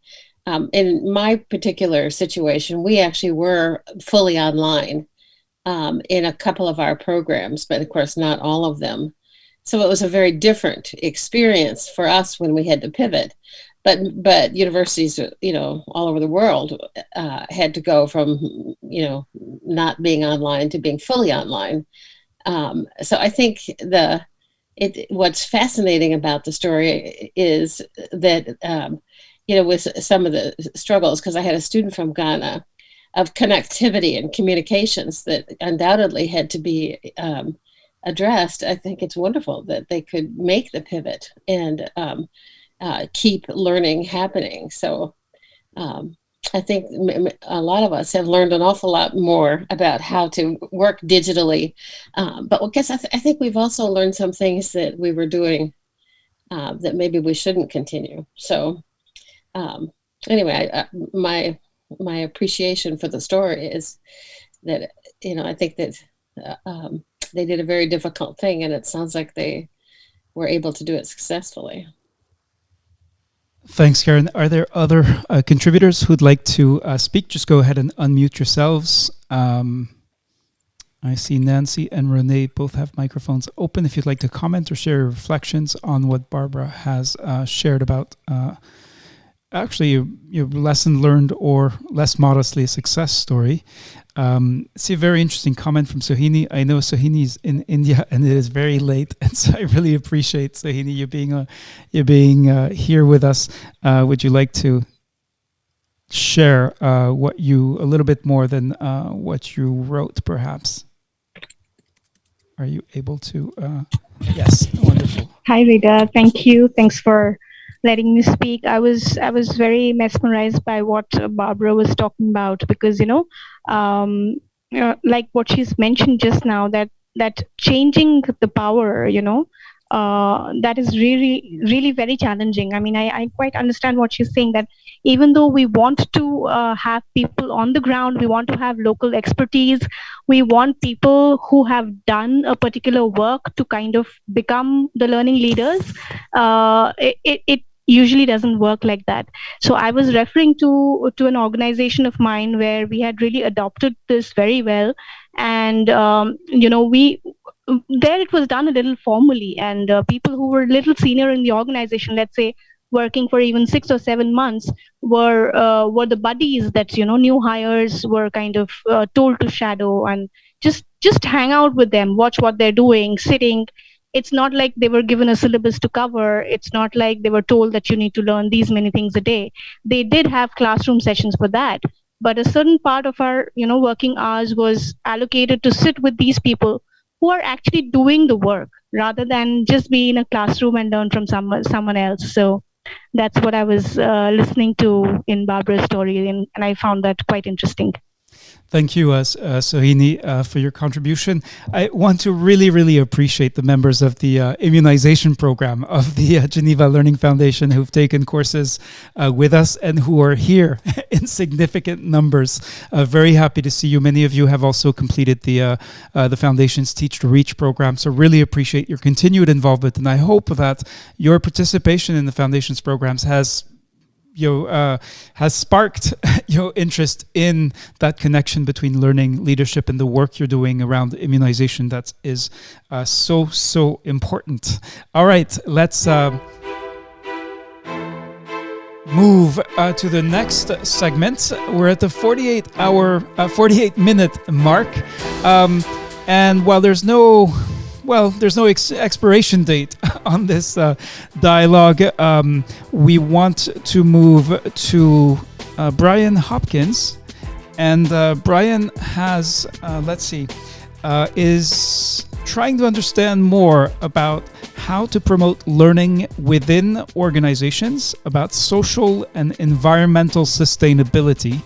in my particular situation, we actually were fully online in a couple of our programs, but of course not all of them. So it was a very different experience for us when we had to pivot. But universities, all over the world had to go from, not being online to being fully online. So I think what's fascinating about the story is that, with some of the struggles, because I had a student from Ghana of connectivity and communications that undoubtedly had to be addressed. I think it's wonderful that they could make the pivot and keep learning happening. So I think a lot of us have learned an awful lot more about how to work digitally. But I guess I think we've also learned some things that we were doing that maybe we shouldn't continue. So anyway, my appreciation for the story is that, I think that they did a very difficult thing, and it sounds like they were able to do it successfully. Thanks, Karen. Are there other contributors who'd like to speak? Just go ahead and unmute yourselves. I see Nancy and Renee both have microphones open. If you'd like to comment or share your reflections on what Barbara has shared about actually your lesson learned, or less modestly, a success story. See a very interesting comment from Sohini. I know Sohini's in India and it is very late, and so I really appreciate, Sohini, you being here with us. Would you like to share a little bit more than what you wrote, perhaps? Are you able to? Yes, wonderful. Hi, Reda. Thank you. Thanks for letting me speak. I was very mesmerized by what Barbara was talking about, because like what she's mentioned just now, that changing the power, that is really, really very challenging. I mean, I quite understand what she's saying, that even though we want to have people on the ground, we want to have local expertise, we want people who have done a particular work to kind of become the learning leaders, it usually doesn't work like that. So I was referring to an organization of mine where we had really adopted this very well, and there it was done a little formally, and people who were a little senior in the organization, let's say working for even 6 or 7 months, were the buddies that new hires were kind of told to shadow and just hang out with them, watch what they're doing, sitting. It's not like they were given a syllabus to cover. It's not like they were told that you need to learn these many things a day. They did have classroom sessions for that, but a certain part of our working hours was allocated to sit with these people who are actually doing the work, rather than just be in a classroom and learn from someone else. So that's what I was listening to in Barbara's story, and I found that quite interesting. Thank you, Sohini, for your contribution. I want to really, really appreciate the members of the immunization program of the Geneva Learning Foundation who've taken courses with us and who are here in significant numbers. Very happy to see you. Many of you have also completed the Foundation's Teach to Reach program, so really appreciate your continued involvement, and I hope that your participation in the Foundation's programs has sparked your interest in that connection between learning, leadership, and the work you're doing around immunization. That is so important. All right, let's move to the next segment. We're at the 48-minute mark, and while there's no expiration date on this dialogue. We want to move to Bryan Hopkins, and Bryan has, is trying to understand more about how to promote learning within organizations, about social and environmental sustainability.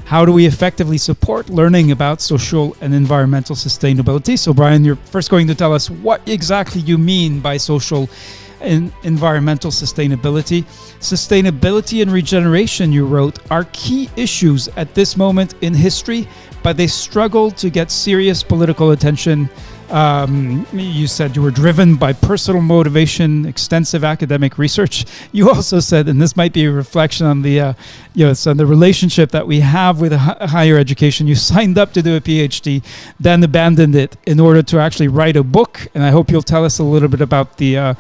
How do we effectively support learning about social and environmental sustainability? So, Bryan, you're first going to tell us what exactly you mean by social environmental sustainability. Sustainability and regeneration, you wrote, are key issues at this moment in history, but they struggle to get serious political attention. You said you were driven by personal motivation, extensive academic research. You also said, and this might be a reflection on the, so the relationship that we have with higher education. You signed up to do a PhD, then abandoned it in order to actually write a book. And I hope you'll tell us a little bit about the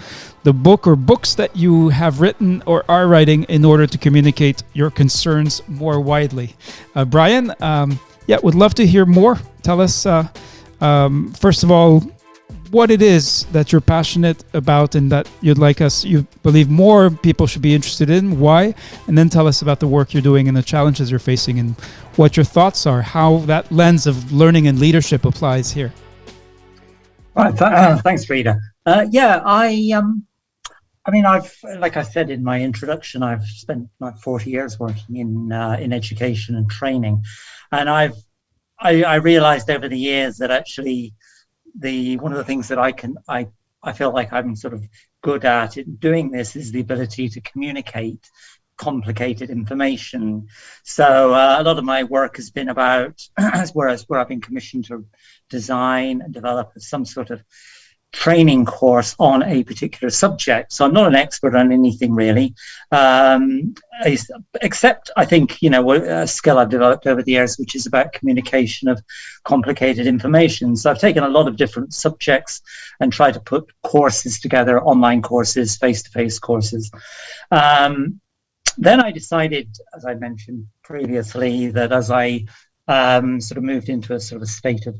book or books that you have written or are writing in order to communicate your concerns more widely. Bryan, would love to hear more. Tell us. First of all, what it is that you're passionate about and that you believe more people should be interested in, why, and then tell us about the work you're doing and the challenges you're facing and what your thoughts are, how that lens of learning and leadership applies here. Right, thanks, Reda. I've, like I said in my introduction, I've spent like 40 years working in education and training, and I realized over the years that actually one of the things that I feel like I'm sort of good at in doing this is the ability to communicate complicated information. So a lot of my work has been about where I've been commissioned to design and develop some sort of training course on a particular subject. So I'm not an expert on anything really, except I think, a skill I've developed over the years, which is about communication of complicated information. So I've taken a lot of different subjects and tried to put courses together, online courses, face-to-face courses. Then I decided, as I mentioned previously, that as I sort of moved into a sort of state of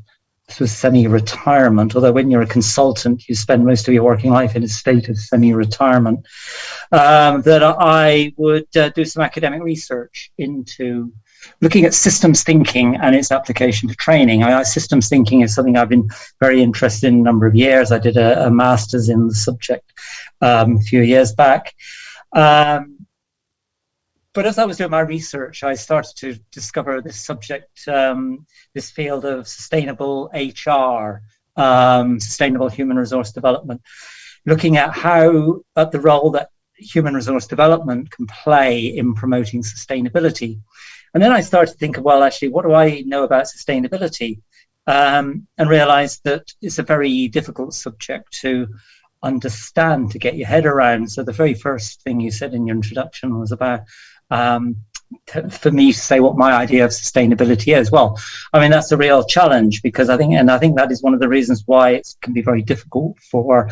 semi-retirement, although when you're a consultant, you spend most of your working life in a state of semi-retirement, that I would do some academic research into looking at systems thinking and its application to training. Systems thinking is something I've been very interested in a number of years. I did a master's in the subject a few years back. But as I was doing my research, I started to discover this subject, this field of sustainable HR, sustainable human resource development, looking at the role that human resource development can play in promoting sustainability. And then I started to think, well, actually, what do I know about sustainability? And realized that it's a very difficult subject to understand, to get your head around. So the very first thing you said in your introduction was about for me to say what my idea of sustainability is. Well, I mean, that's a real challenge because I think that is one of the reasons why it can be very difficult for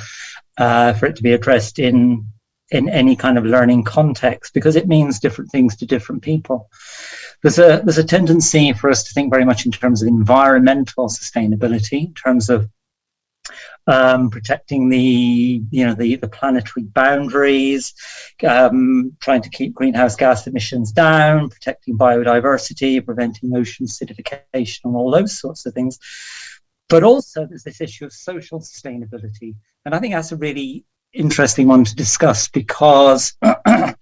it to be addressed in any kind of learning context, because it means different things to different people. There's a tendency for us to think very much in terms of environmental sustainability, in terms of protecting the planetary boundaries, trying to keep greenhouse gas emissions down, protecting biodiversity, preventing ocean acidification, and all those sorts of things. But also there's this issue of social sustainability, and I think that's a really interesting one to discuss because it's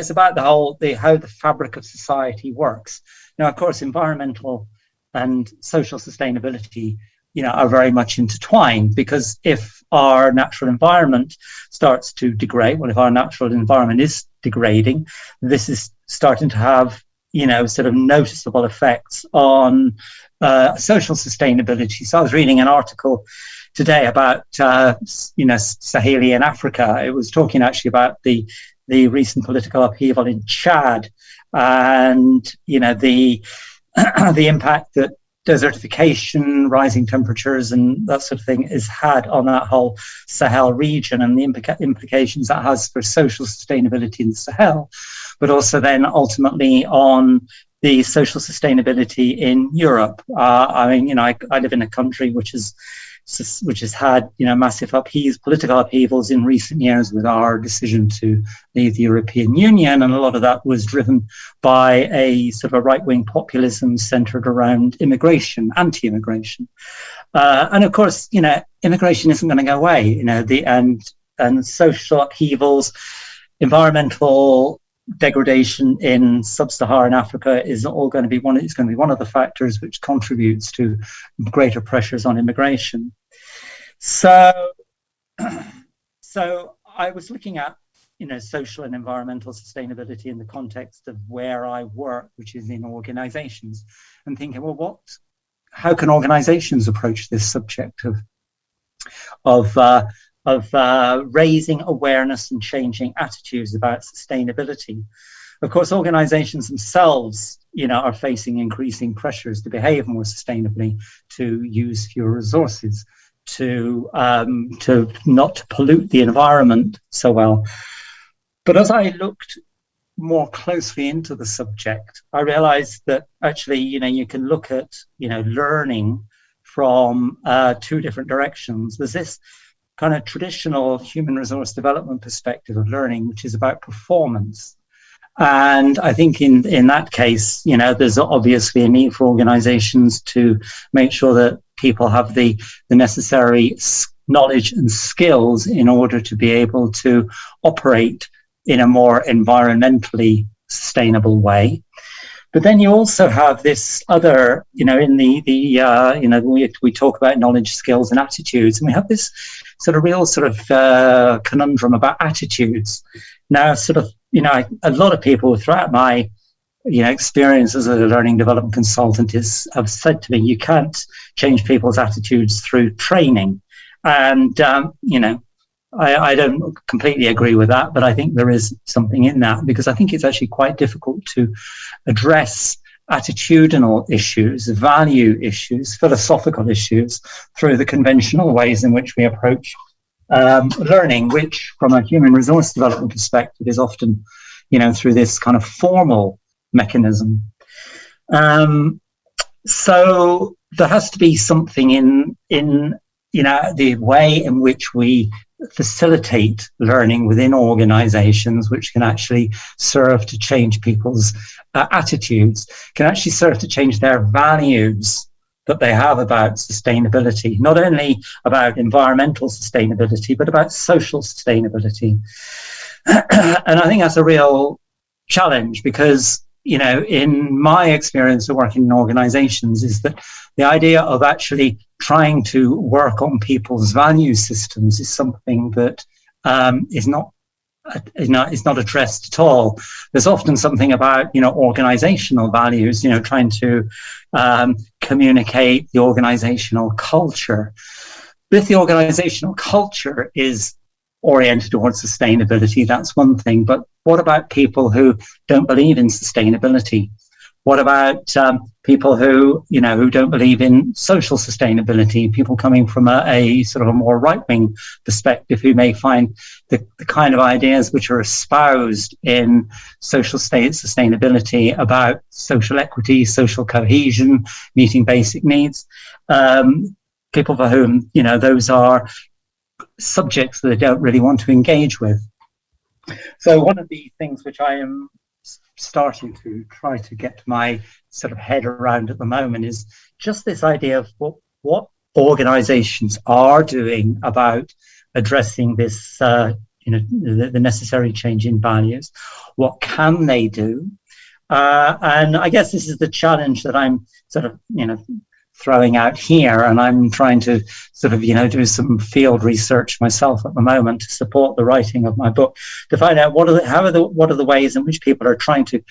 about how the fabric of society works. Now, of course, environmental and social sustainability are very much intertwined, because if our natural environment starts to degrade, if our natural environment is degrading, this is starting to have, sort of noticeable effects on social sustainability. So I was reading an article today about, Sahelian Africa. It was talking actually about the recent political upheaval in Chad and, the impact that desertification, rising temperatures, and that sort of thing is had on that whole Sahel region, and the implications that has for social sustainability in the Sahel, but also then ultimately on the social sustainability in Europe. I live in a country which has had massive political upheavals in recent years with our decision to leave the European Union, and a lot of that was driven by a sort of a right-wing populism centered around immigration, anti-immigration, and of course immigration isn't going to go away. And social upheavals, environmental degradation in sub-Saharan Africa is going to be one of the factors which contributes to greater pressures on immigration. So So I was looking at, social and environmental sustainability in the context of where I work, which is in organizations, and thinking, well, how can organizations approach this subject of raising awareness and changing attitudes about sustainability? Of course, organizations themselves, are facing increasing pressures to behave more sustainably, to use fewer resources, to not pollute the environment so well. But as I looked more closely into the subject, I realized that actually, you can look at, learning from two different directions. There's this kind of traditional human resource development perspective of learning, which is about performance. And I think in that case, there's obviously a need for organizations to make sure that people have the necessary knowledge and skills in order to be able to operate in a more environmentally sustainable way. But then you also have this other, we talk about knowledge, skills, and attitudes, and we have this real conundrum about attitudes. Now, a lot of people throughout my, experience as a learning development consultant have said to me, you can't change people's attitudes through training. And, I don't completely agree with that, but I think there is something in that, because I think it's actually quite difficult to address attitudinal issues, value issues, philosophical issues through the conventional ways in which we approach learning, which from a human resource development perspective is often, through this kind of formal mechanism. So there has to be something in the way in which we facilitate learning within organizations, which can actually serve to change people's attitudes, can actually serve to change their values that they have about sustainability, not only about environmental sustainability, but about social sustainability. And I think that's a real challenge, because, in my experience of working in organizations, is that the idea of actually trying to work on people's value systems is something that is not addressed at all. There's often something about, organizational values, trying to communicate the organizational culture. But if the organizational culture is oriented towards sustainability, that's one thing. But what about people who don't believe in sustainability? What about people who don't believe in social sustainability? People coming from a more right-wing perspective, who may find the kind of ideas which are espoused in social sustainability about social equity, social cohesion, meeting basic needs. People for whom those are subjects that they don't really want to engage with. So one of the things which I am starting to try to get my head around at the moment is just this idea of what organizations are doing about addressing this, the necessary change in values. What can they do? And I guess this is the challenge that I'm throwing out here, and I'm trying to do some field research myself at the moment to support the writing of my book, to find out what are the ways in which people are trying to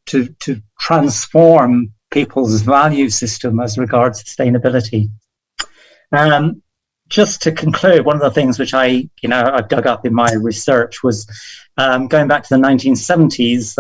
to transform people's value system as regards sustainability. Just to conclude, one of the things which I dug up in my research was going back to the 1970s.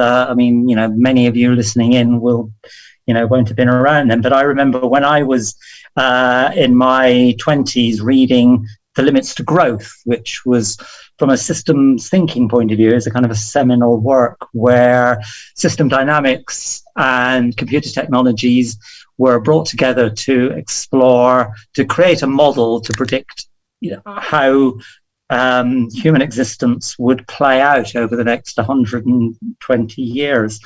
Many of you listening in won't have been around then, but I remember when I was in my 20s reading The Limits to Growth, which was, from a systems thinking point of view, is a kind of a seminal work where system dynamics and computer technologies were brought together to explore, to create a model to predict how human existence would play out over the next 120 years.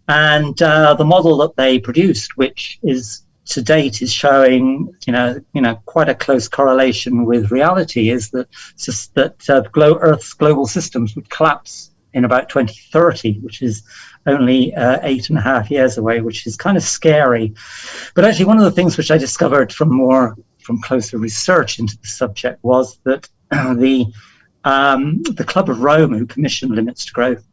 And the model that they produced, which is to date is showing, quite a close correlation with reality, is that Earth's global systems would collapse in about 2030, which is only 8.5 years away, which is kind of scary. But actually, one of the things which I discovered from closer research into the subject was that the Club of Rome, who commissioned Limits to Growth,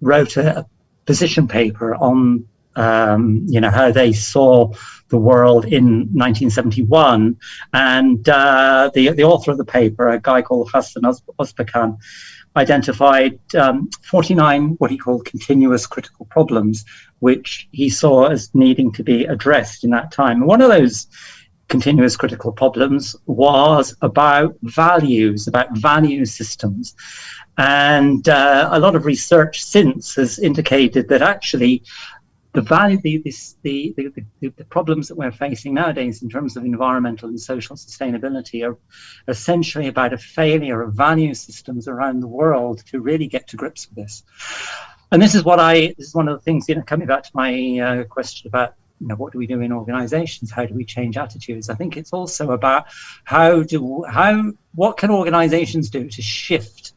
wrote a position paper on how they saw the world in 1971, and the author of the paper, a guy called Hassan Özbakan, identified 49 what he called continuous critical problems, which he saw as needing to be addressed in that time. And one of those continuous critical problems was about values, about value systems. And a lot of research since has indicated that actually the problems that we're facing nowadays in terms of environmental and social sustainability are essentially about a failure of value systems around the world to really get to grips with this. And this is one of the things, coming back to my question about, what do we do in organizations? How do we change attitudes? I think it's also about what can organizations do to shift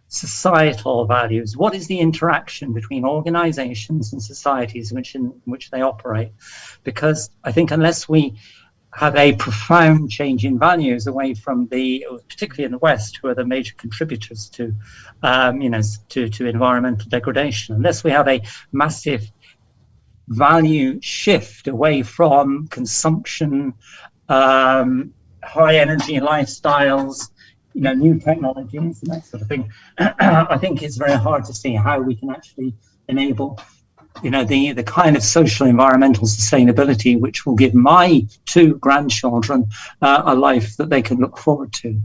societal values? What is the interaction between organizations and societies in which they operate? Because I think unless we have a profound change in values away from particularly in the West, who are the major contributors to environmental degradation, unless we have a massive value shift away from consumption, high energy lifestyles, new technologies and that sort of thing, I think it's very hard to see how we can actually enable, the kind of social environmental sustainability which will give my 2 grandchildren a life that they can look forward to.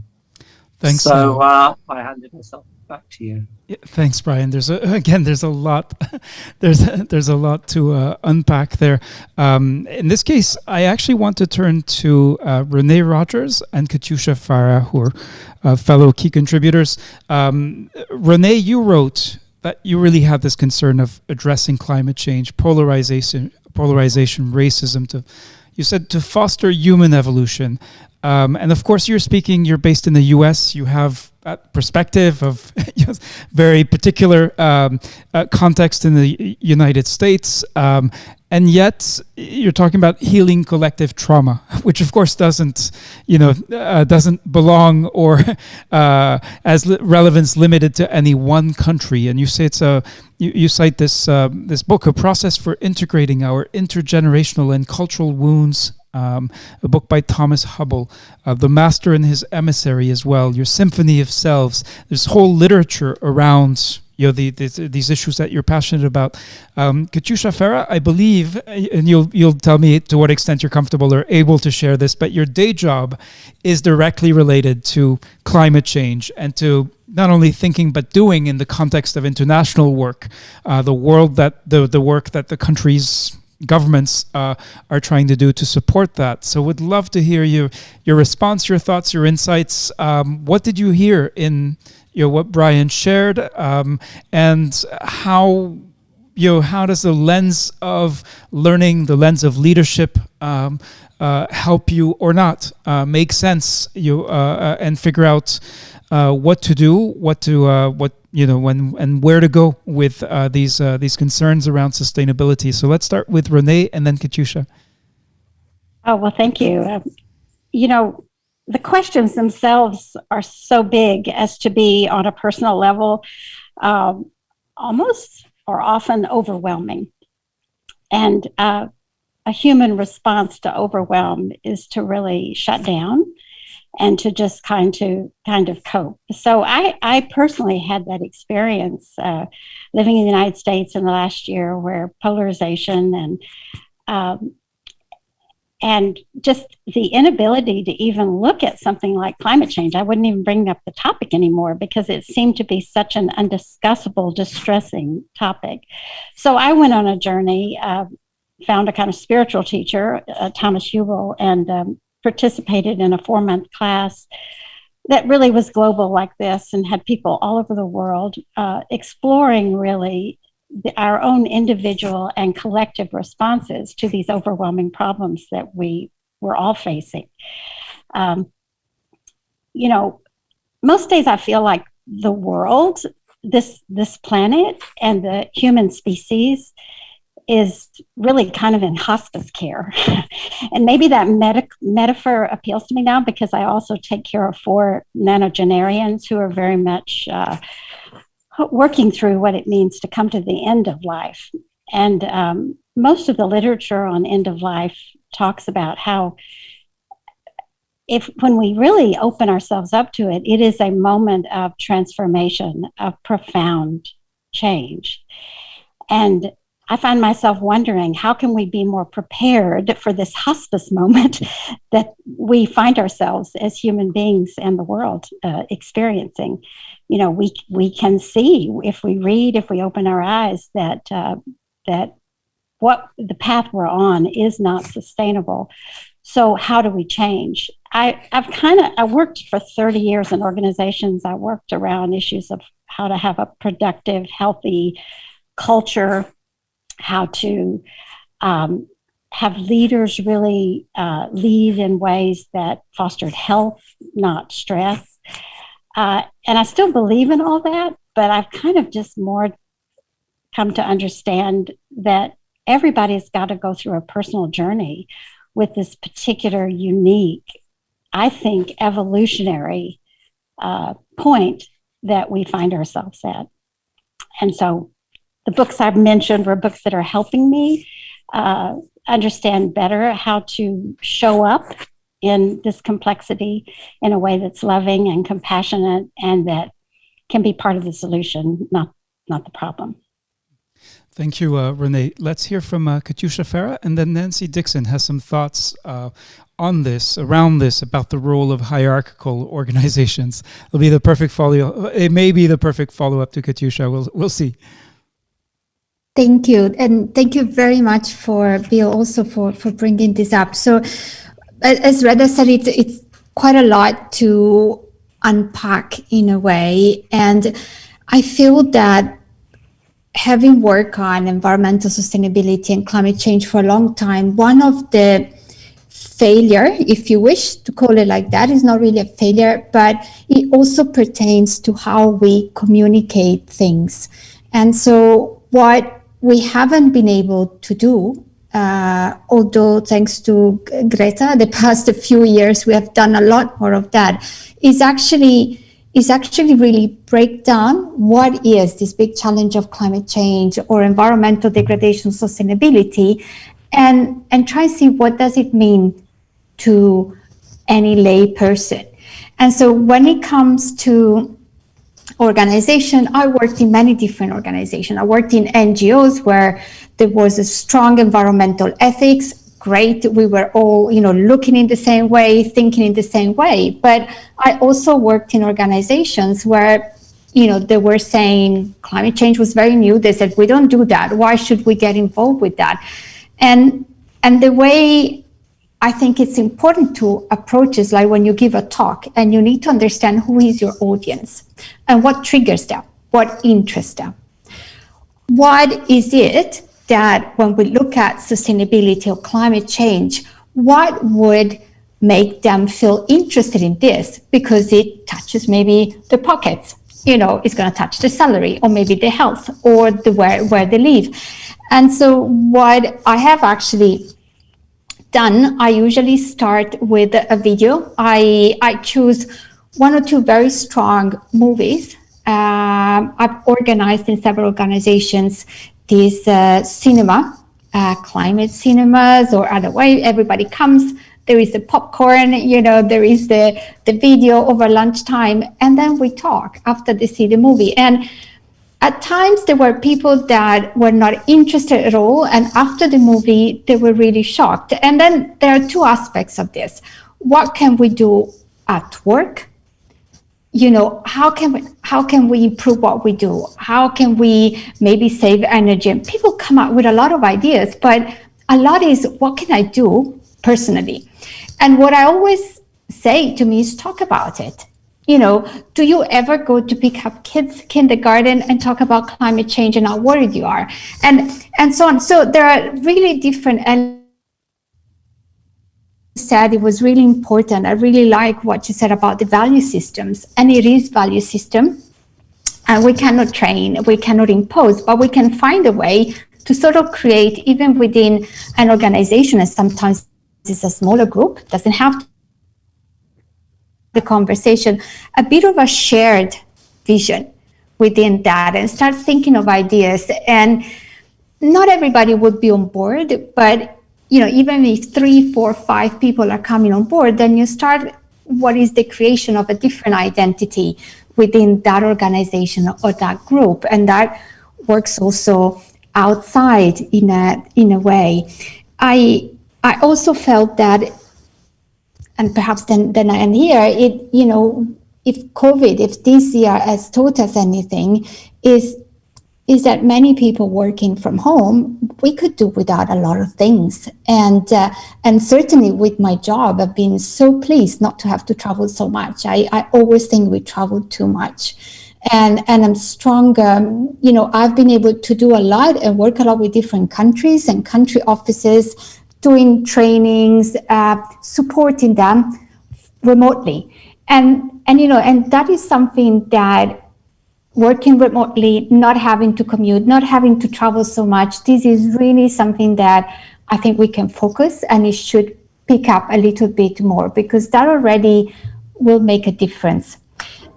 Thanks. So I handed myself back to you. Yeah, thanks, Bryan. There's a lot. there's a lot to unpack there. In this case, I actually want to turn to Renee Rogers and Katiuscia Fara, who are fellow key contributors. Renee, you wrote that you really had this concern of addressing climate change, polarization, racism. You said to foster human evolution. And of course, you're based in the US. You have that perspective of very particular context in the United States. And yet you're talking about healing collective trauma, which of course doesn't belong or as relevance limited to any one country. And you say you cite this book, A Process for Integrating Our Intergenerational and Cultural Wounds, a book by Thomas Hubble, The Master and His Emissary as well, your Symphony of Selves. There's whole literature around these issues that you're passionate about. Katiuscia Fara, I believe, and you'll tell me to what extent you're comfortable or able to share this, but your day job is directly related to climate change and to not only thinking but doing in the context of international work, the work that the countries, governments are trying to do to support that. So would love to hear your response, your thoughts, your insights. What did you hear in what Bryan shared, and how does the lens of learning, the lens of leadership, help you or not make sense? And figure out what to do, and where to go with these concerns around sustainability. So let's start with Renee and then Katiuscia. Oh, well, thank you. The questions themselves are so big as to be on a personal level, almost or often overwhelming. And a human response to overwhelm is to really shut down and to just kind of cope. So I personally had that experience living in the United States in the last year, where polarization and just the inability to even look at something like climate change. I wouldn't even bring up the topic anymore because it seemed to be such an undiscussable, distressing topic. So I went on a journey, found a kind of spiritual teacher, Thomas Hubel, and participated in a 4-month class that really was global like this and had people all over the world exploring really our own individual and collective responses to these overwhelming problems that we were all facing. Most days I feel like the world, this planet and the human species is really kind of in hospice care. And maybe that metaphor appeals to me now because I also take care of 4 nonagenarians who are very much working through what it means to come to the end of life. And most of the literature on end of life talks about how when we really open ourselves up to it, it is a moment of transformation, of profound change. And I find myself wondering, how can we be more prepared for this hospice moment that we find ourselves as human beings and the world experiencing? You know, we can see if we read, if we open our eyes, that what the path we're on is not sustainable. So how do we change? I worked for 30 years in organizations. I worked around issues of how to have a productive, healthy culture, how to have leaders really lead in ways that fostered health, not stress. And I still believe in all that, but I've kind of just more come to understand that everybody's got to go through a personal journey with this particular unique, I think, evolutionary point that we find ourselves at. And so the books I've mentioned were books that are helping me understand better how to show up in this complexity in a way that's loving and compassionate and that can be part of the solution, not the problem. Thank you, Renee. Let's hear from Katiuscia Fara, and then Nancy Dixon has some thoughts on this, around this, about the role of hierarchical organizations. It'll be the perfect follow. It may be the perfect follow-up to Katiuscia. We'll see. Thank you, and thank you very much for Bill also for bringing this up. So, as Reda said, it's quite a lot to unpack in a way, and I feel that having worked on environmental sustainability and climate change for a long time, one of the failure, if you wish to call it like that, is not really a failure, but it also pertains to how we communicate things. And so what we haven't been able to do, although thanks to Greta, the past few years, we have done a lot more of that, is actually really break down what is this big challenge of climate change or environmental degradation, sustainability, and try and see what does it mean to any lay person. And so when it comes to organization, I worked in many different organizations. I worked in NGOs where there was a strong environmental ethics. Great, we were all, looking in the same way, thinking in the same way. But I also worked in organizations where, they were saying climate change was very new. They said, we don't do that. Why should we get involved with that? And the way I think it's important to approach is like when you give a talk and you need to understand who is your audience and what triggers them, what interests them. What is it that when we look at sustainability or climate change, what would make them feel interested in this? Because it touches maybe the pockets, it's going to touch the salary or maybe the health or the where they live. And so what I have actually done, I usually start with a video. I choose 1 or 2 very strong movies. I've organized in several organizations this cinema, climate cinemas or other way. Everybody comes, there is the popcorn, there is the video over lunchtime, and then we talk after they see the movie. And at times there were people that were not interested at all, and after the movie they were really shocked. And then there are 2 aspects of this. What can we do at work? How can we improve what we do? How can we maybe save energy? And people come up with a lot of ideas, but a lot is, what can I do personally? And what I always say to me is talk about it. Do you ever go to pick up kids kindergarten and talk about climate change and how worried you are? And so on. So there are really different elements. Said it was really important. I really like what you said about the value systems, and it is value system, and we cannot train, we cannot impose, but we can find a way to sort of create, even within an organization, and sometimes it's a smaller group, doesn't have the conversation, a bit of a shared vision within that, and start thinking of ideas. And not everybody would be on board, but even if 3, 4, 5 people are coming on board, then you start what is the creation of a different identity within that organization or that group, and that works also outside in a way. I also felt that, and perhaps then I am here, if this year has taught us anything, is that many people working from home, we could do without a lot of things. And certainly with my job, I've been so pleased not to have to travel so much. I always think we travel too much. And I'm strong, I've been able to do a lot and work a lot with different countries and country offices, doing trainings, supporting them remotely. And that is something that, working remotely, not having to commute, not having to travel so much, this is really something that I think we can focus, and it should pick up a little bit more, because that already will make a difference.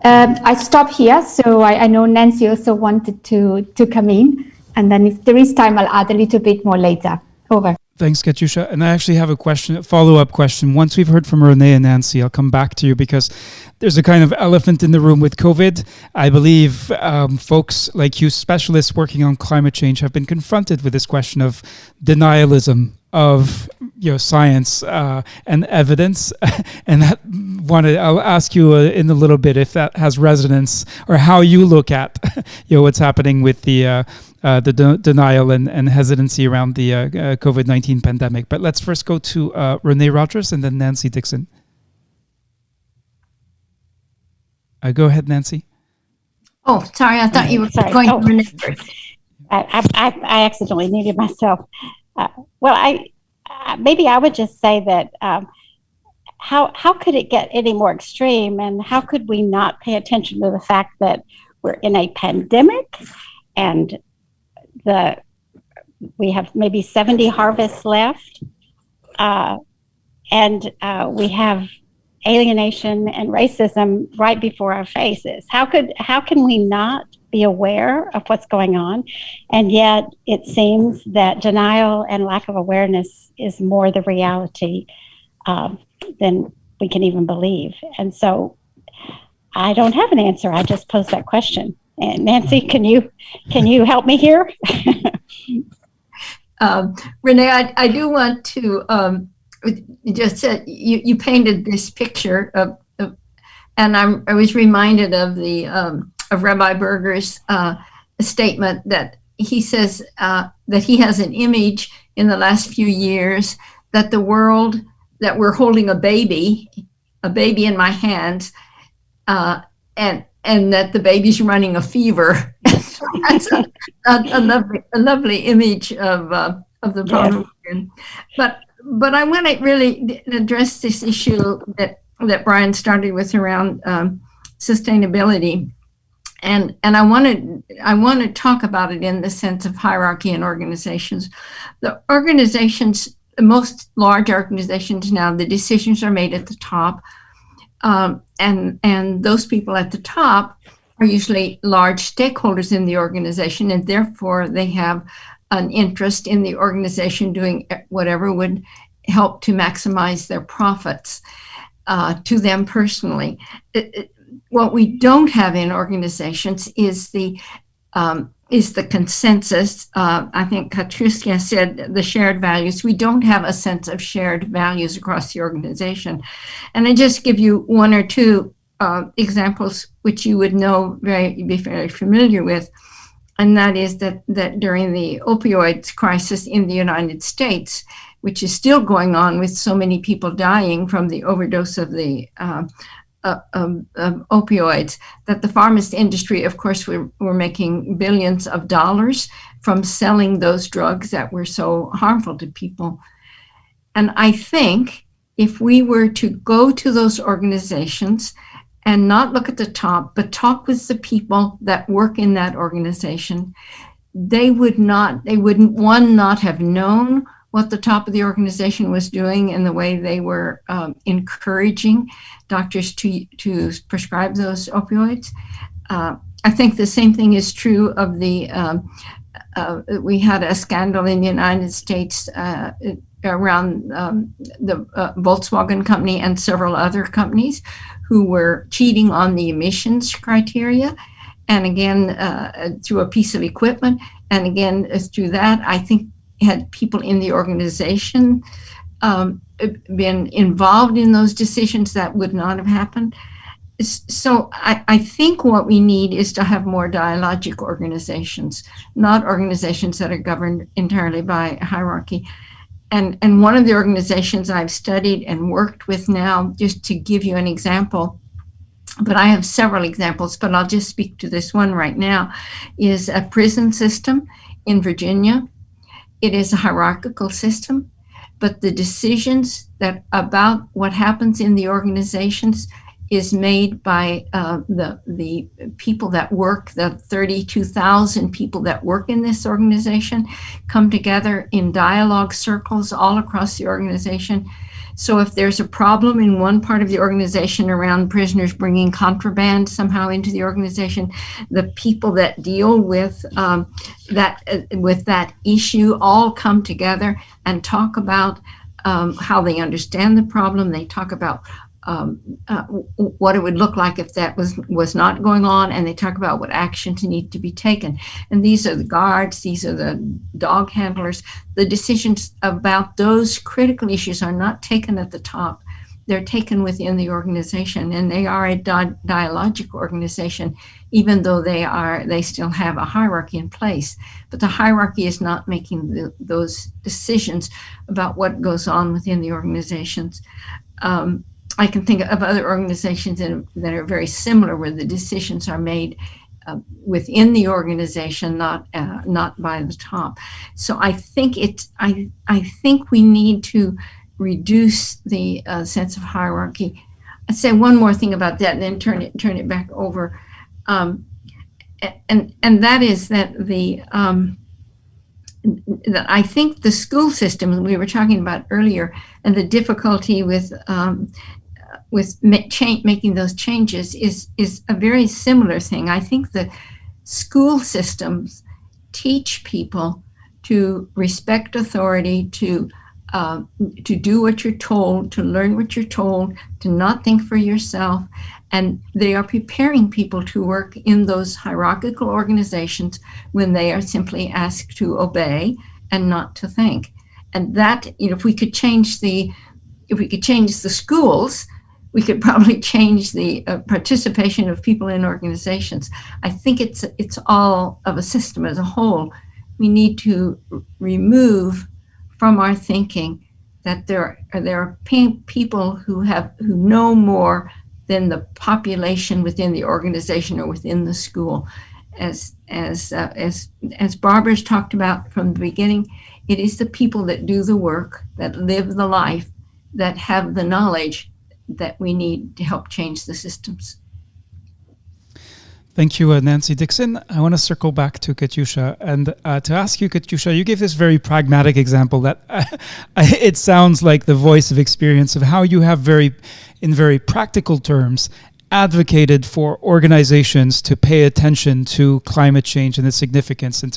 I stop here, so I know Nancy also wanted to come in, and then if there is time, I'll add a little bit more later. Over. Thanks, Katiuscia. And I actually have a follow-up question. Once we've heard from Renee and Nancy, I'll come back to you, because there's a kind of elephant in the room with COVID. I believe folks like you, specialists working on climate change, have been confronted with this question of denialism of science and evidence. And I'll ask you in a little bit if that has resonance, or how you look at what's happening with the denial and hesitancy around the COVID-19 pandemic. But let's first go to Renee Rogers and then Nancy Dixon. Go ahead, Nancy. Oh, sorry. I thought you were going to Renee first. I accidentally muted myself. Maybe I would just say that how could it get any more extreme, and how could we not pay attention to the fact that we're in a pandemic, and we have maybe 70 harvests left, and we have alienation and racism right before our faces. How can we not be aware of what's going on? And yet it seems that denial and lack of awareness is more the reality than we can even believe. And so I don't have an answer. I just posed that question. And Nancy, can you help me here? Renee, I do want to just said you painted this picture of and I was reminded of the of Rabbi Berger's statement that he says that he has an image in the last few years that the world, that we're holding a baby in my hands, and that the baby's running a fever. That's a lovely image of the problem. Yes. But I want to really address this issue that Bryan started with around sustainability, and I want to talk about it in the sense of hierarchy in organizations. The most large organizations now, the decisions are made at the top, and those people at the top are usually large stakeholders in the organization, and therefore they have an interest in the organization doing whatever would help to maximize their profits to them personally. What we don't have in organizations is the consensus. I think Katiuscia said the shared values. We don't have a sense of shared values across the organization. And I just give you one or two examples which you would be very familiar with. And that is that during the opioids crisis in the United States, which is still going on with so many people dying from the overdose of the opioids, that the pharmacy industry, of course, were making billions of dollars from selling those drugs that were so harmful to people. And I think if we were to go to those organizations and not look at the top, but talk with the people that work in that organization, they wouldn't not have known what the top of the organization was doing and the way they were encouraging doctors to prescribe those opioids. I think the same thing is true of the, we had a scandal in the United States around the Volkswagen company and several other companies who were cheating on the emissions criteria. And again, through a piece of equipment. And again, through that, I think had people in the organization been involved in those decisions, that would not have happened. So I think what we need is to have more dialogic organizations, not organizations that are governed entirely by hierarchy. And one of the organizations I've studied and worked with now, just to give you an example, but I have several examples, but I'll just speak to this one right now, is a prison system in Virginia. It is a hierarchical system, but the decisions about what happens in the organizations is made by the people that work, the 32,000 people that work in this organization, come together in dialogue circles all across the organization. So if there's a problem in one part of the organization around prisoners bringing contraband somehow into the organization, the people that deal with that issue all come together and talk about how they understand the problem. They talk about what it would look like if that was not going on, and they talk about what actions need to be taken. And these are the guards, these are the dog handlers. The decisions about those critical issues are not taken at the top. They're taken within the organization, and they are a dialogic organization, even though they still have a hierarchy in place. But the hierarchy is not making those decisions about what goes on within the organizations. I can think of other organizations that are very similar, where the decisions are made within the organization, not by the top. So I think I think we need to reduce the sense of hierarchy. I'd say one more thing about that, and then turn it back over, and that is that that I think the school system we were talking about earlier, and the difficulty with making those changes is a very similar thing. I think the school systems teach people to respect authority, to do what you're told, to learn what you're told, to not think for yourself. And they are preparing people to work in those hierarchical organizations when they are simply asked to obey and not to think. And that, if we could change the schools, we could probably change the participation of people in organizations. I think it's all of a system as a whole. We need to remove from our thinking that there are people who know more than the population within the organization or within the school. As Barbara's talked about from the beginning, it is the people that do the work, that live the life, that have the knowledge that we need to help change the systems. Thank you, Nancy Dixon. I want to circle back to Katiuscia and to ask you, Katiuscia, you gave this very pragmatic example that it sounds like the voice of experience of how you have in very practical terms advocated for organizations to pay attention to climate change and its significance, and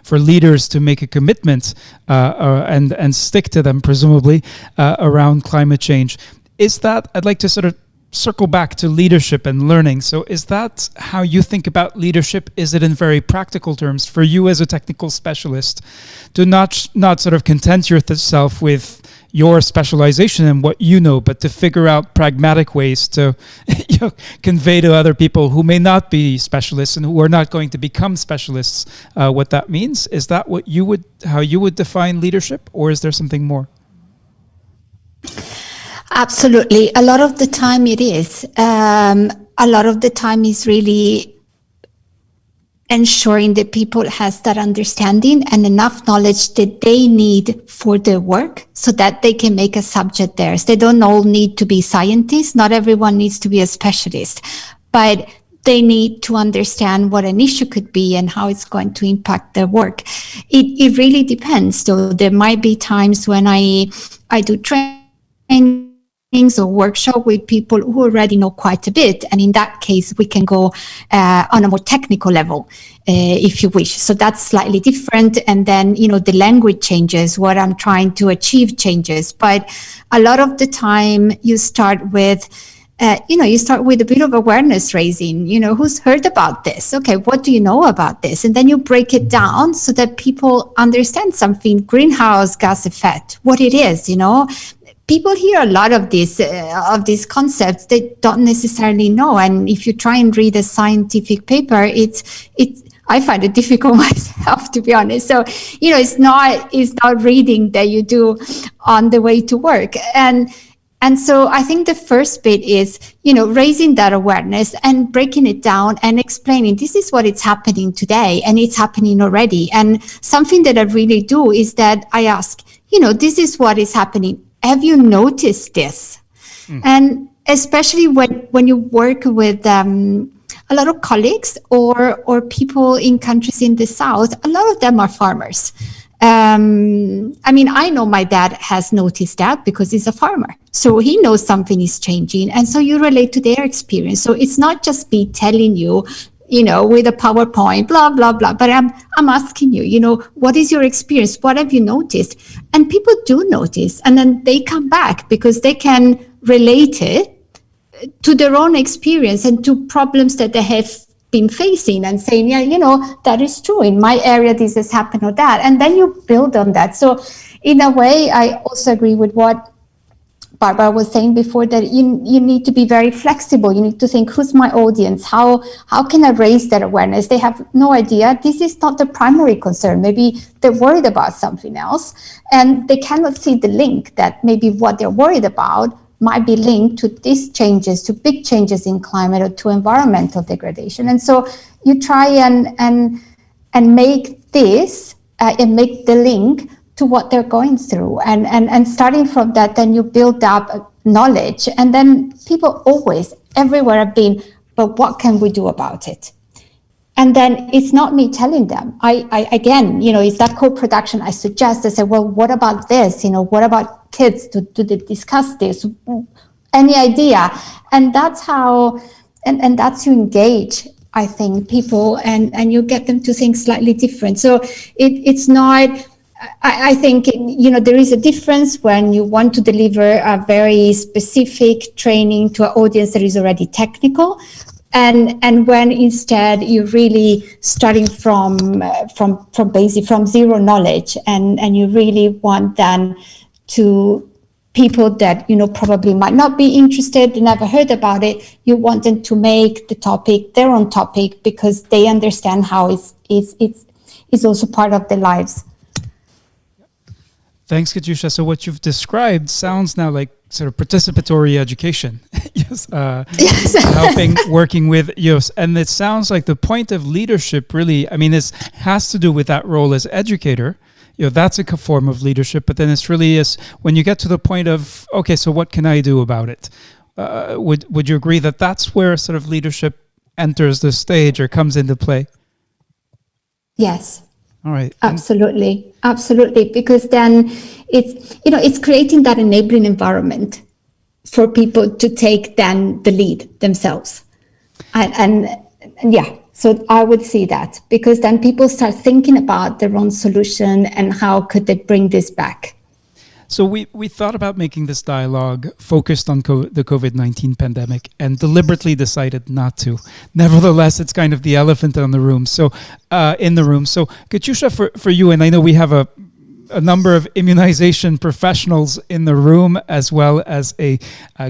for leaders to make a commitment and stick to them, presumably, around climate change. Is that, I'd like to sort of circle back to leadership and learning. So is that how you think about leadership? Is it in very practical terms for you as a technical specialist to not sort of content yourself with your specialization and what you know, but to figure out pragmatic ways to convey to other people who may not be specialists and who are not going to become specialists what that means? Is that how you would define leadership, or is there something more? Absolutely. A lot of the time it is. A lot of the time is really ensuring that people has that understanding and enough knowledge that they need for their work so that they can make a subject theirs. They don't all need to be scientists. Not everyone needs to be a specialist, but they need to understand what an issue could be and how it's going to impact their work. It really depends. So there might be times when I do trainings or workshop with people who already know quite a bit. And in that case, we can go on a more technical level, if you wish. So that's slightly different. And then, the language changes, what I'm trying to achieve changes. But a lot of the time you start with a bit of awareness raising, who's heard about this? Okay, what do you know about this? And then you break it down so that people understand something, greenhouse gas effect, what it is, People hear a lot of these concepts they don't necessarily know. And if you try and read a scientific paper, I find it difficult myself, to be honest. So, it's not reading that you do on the way to work. And so I think the first bit is, raising that awareness and breaking it down and explaining this is what is happening today and it's happening already. And something that I really do is that I ask, this is what is happening. Have you noticed this? And especially when you work with a lot of colleagues or people in countries in the South, a lot of them are farmers. I know my dad has noticed that because he's a farmer. So he knows something is changing. And so you relate to their experience. So it's not just me telling you, with a PowerPoint, blah, blah, blah. But I'm asking you, what is your experience? What have you noticed? And people do notice. And then they come back because they can relate it to their own experience and to problems that they have been facing and saying, that is true. In my area, this has happened or that. And then you build on that. So in a way, I also agree with what Barbara was saying before, that you need to be very flexible. You need to think, who's my audience? How can I raise that awareness? They have no idea. This is not the primary concern. Maybe they're worried about something else and they cannot see the link that maybe what they're worried about might be linked to these changes, to big changes in climate or to environmental degradation. And so you try and make this and make the link to what they're going through. And starting from that, then you build up knowledge. And then people always, everywhere have been, but what can we do about it? And then it's not me telling them. I again, it's that co-production I suggest. I say, well, what about this? What about kids? Do they discuss this? Any idea? And that's how, and that's you engage, I think, people and you get them to think slightly different. So it's not, I think, there is a difference when you want to deliver a very specific training to an audience that is already technical, and when instead you're really starting from basic, from zero knowledge, and you really want then to people that probably might not be interested, never heard about it. You want them to make the topic their own topic because they understand how it's also part of their lives. Thanks, Katiuscia. So what you've described sounds now like sort of participatory education. Yes. Helping, working with youth. And it sounds like the point of leadership really, has to do with that role as educator. That's a form of leadership, but then it's really when you get to the point of, okay, so what can I do about it? Would you agree that that's where sort of leadership enters the stage or comes into play? Yes. All right. Absolutely. Because then it's creating that enabling environment for people to take then the lead themselves. And yeah, so I would see that, because then people start thinking about their own solution and how could they bring this back. So we thought about making this dialogue focused on the COVID-19 pandemic and deliberately decided not to. Nevertheless, it's kind of the elephant in the room. So Katiuscia, for you, and I know we have a number of immunization professionals in the room, as well as a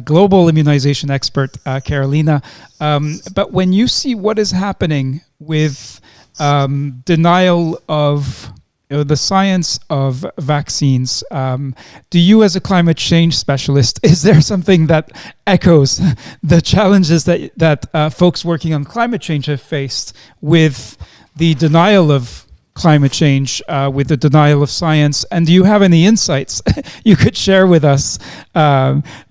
global immunization expert, Carolina. But when you see what is happening with denial of the science of vaccines, do you as a climate change specialist, is there something that echoes the challenges that folks working on climate change have faced with the denial of climate change, with the denial of science? And do you have any insights you could share with us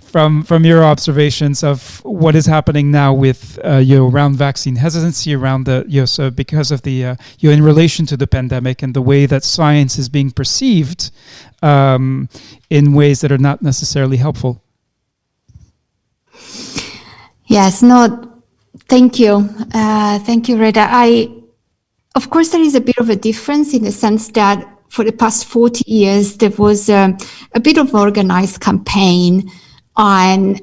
from your observations of what is happening now with around vaccine hesitancy, around the so because of the in relation to the pandemic and the way that science is being perceived in ways that are not necessarily helpful. Yes, no, thank you. Thank you, Reda. Of course, there is a bit of a difference in the sense that for the past 40 years, there was a bit of organized campaign on,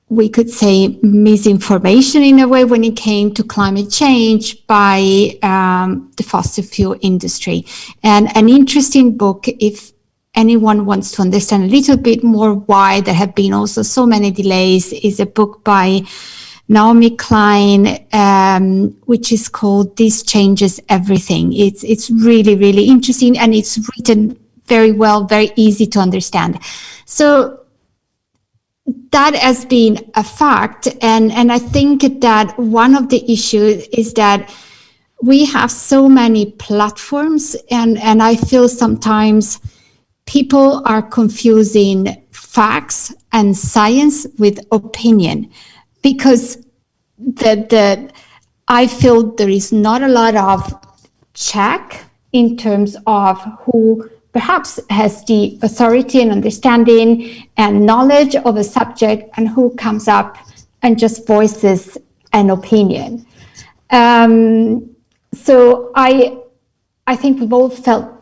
we could say, misinformation in a way when it came to climate change by the fossil fuel industry. And an interesting book, if anyone wants to understand a little bit more why there have been also so many delays, is a book by Naomi Klein, which is called This Changes Everything. It's really, really interesting, and it's written very well, very easy to understand. So that has been a fact. And I think that one of the issues is that we have so many platforms, and I feel sometimes people are confusing facts and science with opinion, because I feel there is not a lot of check in terms of who perhaps has the authority and understanding and knowledge of a subject and who comes up and just voices an opinion. So I think we've all felt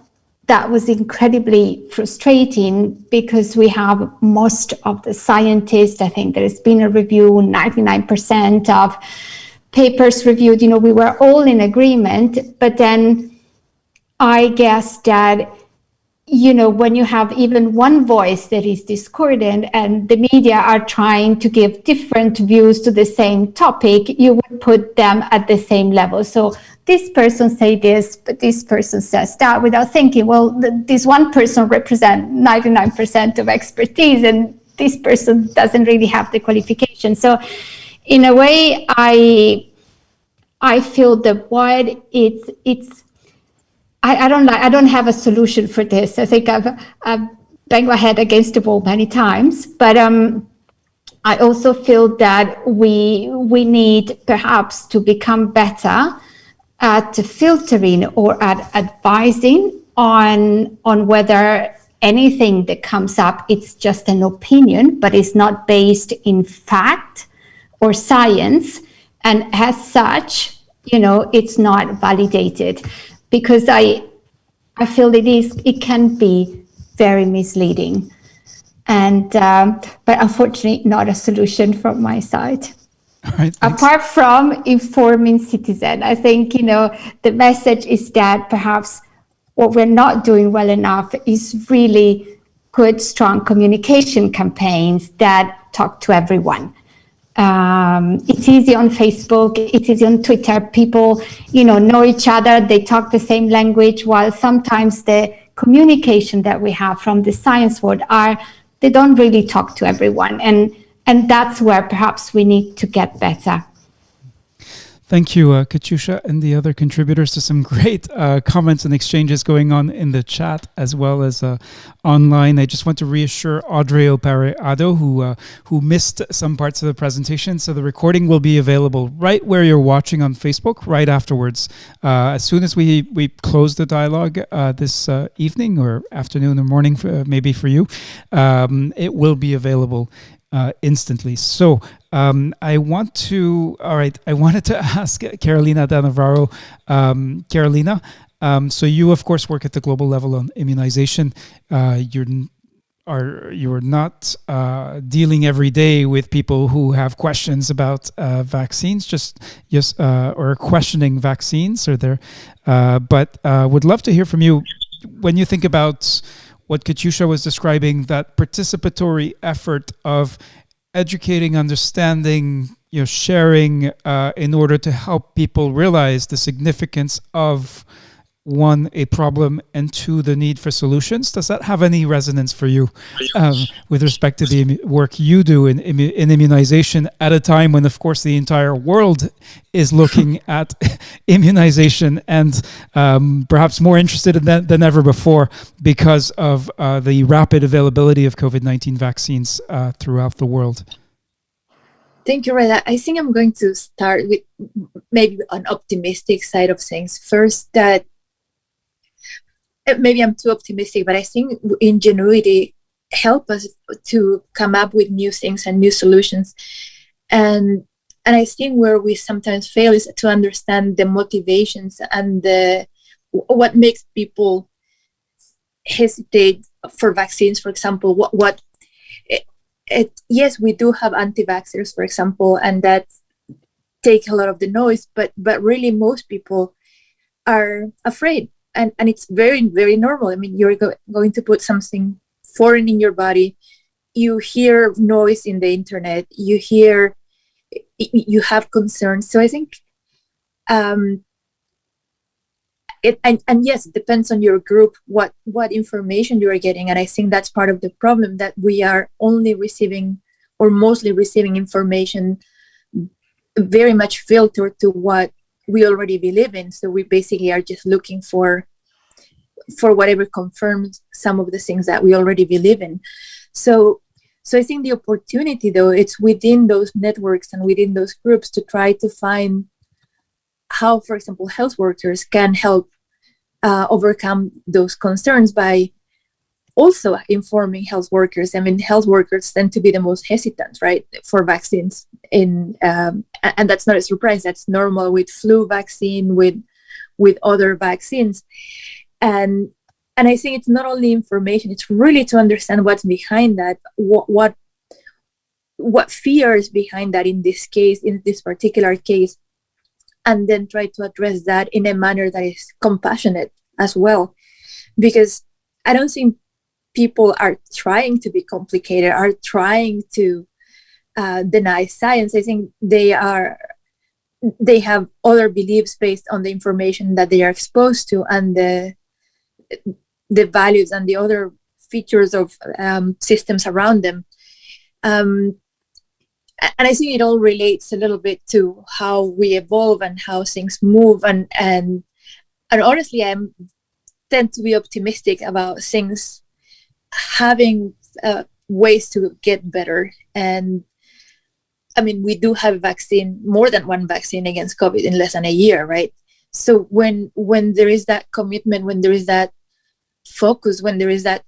that was incredibly frustrating, because we have most of the scientists, I think there has been a review, 99% of papers reviewed, we were all in agreement. But then I guess that, when you have even one voice that is discordant and the media are trying to give different views to the same topic, you would put them at the same level. So this person say this, but this person says that, without thinking, well, this one person represents 99% of expertise, and this person doesn't really have the qualification. So in a way, I feel that what I don't have a solution for this. I think I've banged my head against the wall many times, but I also feel that we need perhaps to become better at filtering or at advising on whether anything that comes up, it's just an opinion, but it's not based in fact or science, and as such, it's not validated. Because I feel it can be very misleading, and but unfortunately not a solution from my side. All right, apart from informing citizens. I think the message is that perhaps what we're not doing well enough is really good, strong communication campaigns that talk to everyone. It's easy on Facebook, it's easy on Twitter. People, know each other, they talk the same language, while sometimes the communication that we have from the science world they don't really talk to everyone. And that's where perhaps we need to get better. Thank you, Katiuscia, and the other contributors, to some great comments and exchanges going on in the chat as well as online. I just want to reassure Audrey Opareado, who missed some parts of the presentation. So the recording will be available right where you're watching on Facebook, right afterwards. As soon as we close the dialogue this evening or afternoon or morning, maybe for you, it will be available instantly. So I wanted to ask Carolina Da Navarro. Carolina, so you of course work at the global level on immunization. You're not dealing every day with people who have questions about vaccines, or questioning vaccines, but would love to hear from you when you think about what Katiuscia was describing, that participatory effort of educating, understanding, sharing in order to help people realize the significance of one, a problem, and two, the need for solutions. Does that have any resonance for you with respect to the work you do in immunization at a time when, of course, the entire world is looking at immunization and perhaps more interested in that than ever before because of the rapid availability of COVID-19 vaccines throughout the world? Thank you, Reda. I think I'm going to start with maybe an optimistic side of things. First, that maybe I'm too optimistic, but I think ingenuity help us to come up with new things and new solutions. And I think where we sometimes fail is to understand the motivations and what makes people hesitate for vaccines, for example. Yes, we do have anti-vaxxers, for example, and that take a lot of the noise, but really most people are afraid. And it's very, very normal. I mean, you're going to put something foreign in your body. You hear noise in the internet. You have concerns. So I think, and yes, it depends on your group, what information you are getting. And I think that's part of the problem, that we are only receiving or mostly receiving information very much filtered to what we already believe in. So we basically are just looking for whatever confirms some of the things that we already believe in. So I think the opportunity, though, it's within those networks and within those groups to try to find how, for example, health workers can help overcome those concerns by also informing health workers. I mean, health workers tend to be the most hesitant, right, for vaccines. And that's not a surprise. That's normal with flu vaccine, with other vaccines. And I think it's not only information; it's really to understand what's behind that, what fear is behind that in this case, in this particular case, and then try to address that in a manner that is compassionate as well. Because I don't think people are trying to be complicated, are trying to deny science. I think they have other beliefs based on the information that they are exposed to and the values and the other features of systems around them. And I think it all relates a little bit to how we evolve and how things move. And honestly, I tend to be optimistic about things having ways to get better. And I mean, we do have a vaccine, more than one vaccine against COVID in less than a year, right? So when there is that commitment, when there is that focus, when there is that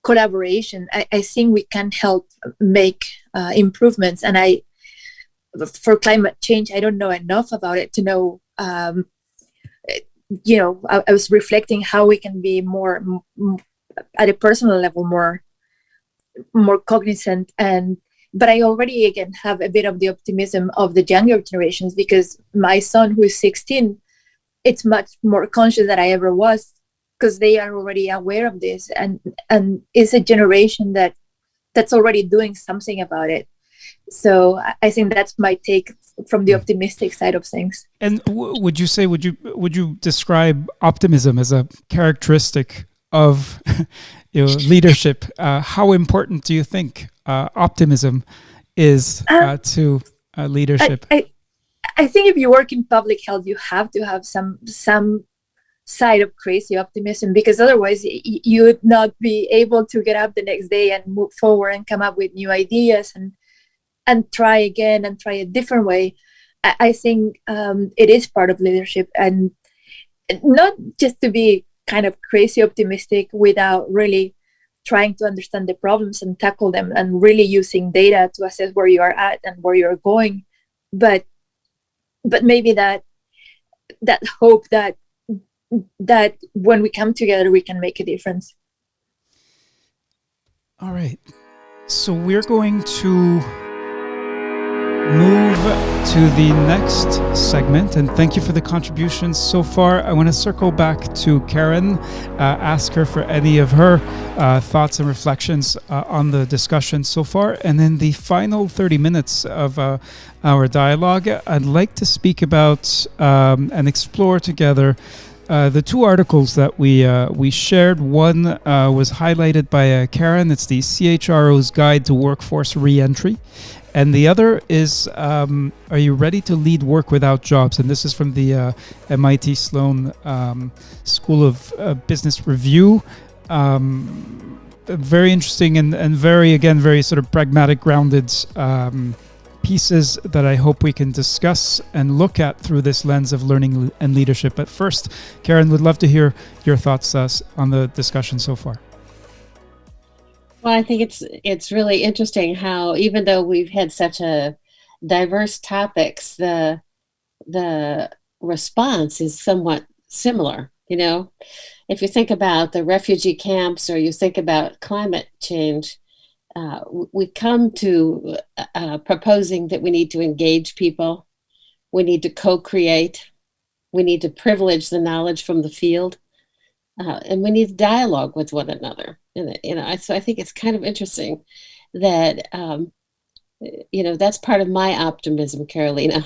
collaboration, I think we can help make improvements. And for climate change, I don't know enough about it to know, I was reflecting how we can be more at a personal level, more cognizant. But I already, again, have a bit of the optimism of the younger generations, because my son, who is 16, it's much more conscious than I ever was, because they are already aware of this, and it's a generation that's already doing something about it. So I think that's my take from the optimistic side of things. And would you describe optimism as a characteristic of leadership? How important do you think optimism is to leadership? I think if you work in public health, you have to have some side of crazy optimism, because otherwise you would not be able to get up the next day and move forward and come up with new ideas and try again and try a different way. I think it is part of leadership, and not just to be kind of crazy optimistic without really trying to understand the problems and tackle them, and really using data to assess where you are at and where you're going. But maybe that hope that when we come together, we can make a difference. All right. So we're going to move to the next segment, and thank you for the contributions so far. I want to circle back to Karen, ask her for any of her thoughts and reflections on the discussion so far, and in the final 30 minutes of our dialogue, I'd like to speak about and explore together the two articles that we shared. One was highlighted by Karen. It's the CHRO's Guide to Workforce Reentry. And the other is, Are You Ready to Lead Work Without Jobs? And this is from the MIT Sloan School of Business Review. Very interesting and very sort of pragmatic, grounded pieces that I hope we can discuss and look at through this lens of learning and leadership. But first, Karen, would love to hear your thoughts on the discussion so far. Well, I think it's really interesting how, even though we've had such a diverse topics, the response is somewhat similar. You know, if you think about the refugee camps or you think about climate change, we come to proposing that we need to engage people, we need to co-create, we need to privilege the knowledge from the field, and we need to dialogue with one another. And so I think it's kind of interesting that that's part of my optimism, Carolina,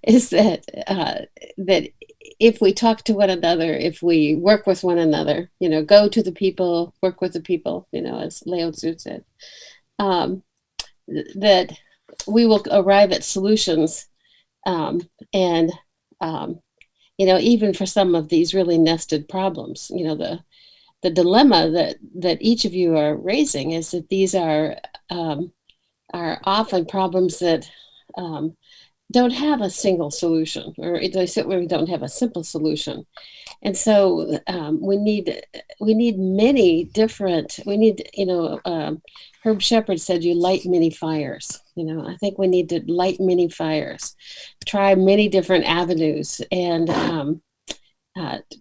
is that that if we talk to one another, if we work with one another, go to the people, work with the people, as Lao Tzu said, that we will arrive at solutions. And even for some of these really nested problems, the dilemma that each of you are raising is that these are often problems that don't have a single solution, or they certainly don't have a simple solution. And so we need many different, Herb Shepherd said, you light many fires. I think we need to light many fires, try many different avenues and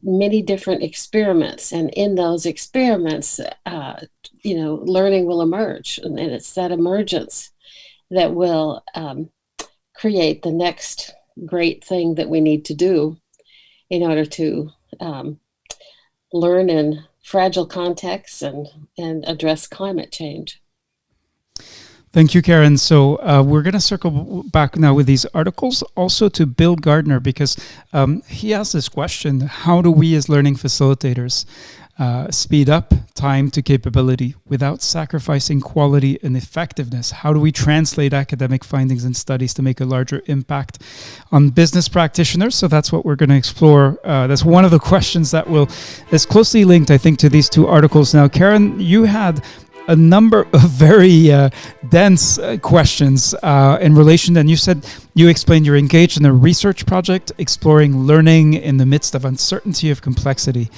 many different experiments. And in those experiments, learning will emerge. And it's that emergence that will create the next great thing that we need to do in order to learn in fragile contexts and address climate change. Thank you, Karen. So we're going to circle back now with these articles also to Bill Gardner, because he asked this question: how do we as learning facilitators speed up time to capability without sacrificing quality and effectiveness? How do we translate academic findings and studies to make a larger impact on business practitioners? So that's what we're going to explore. That's one of the questions that's closely linked, I think, to these two articles. Now, Karen, you had a number of very dense questions in relation, and you explained you're engaged in a research project exploring learning in the midst of uncertainty of complexity,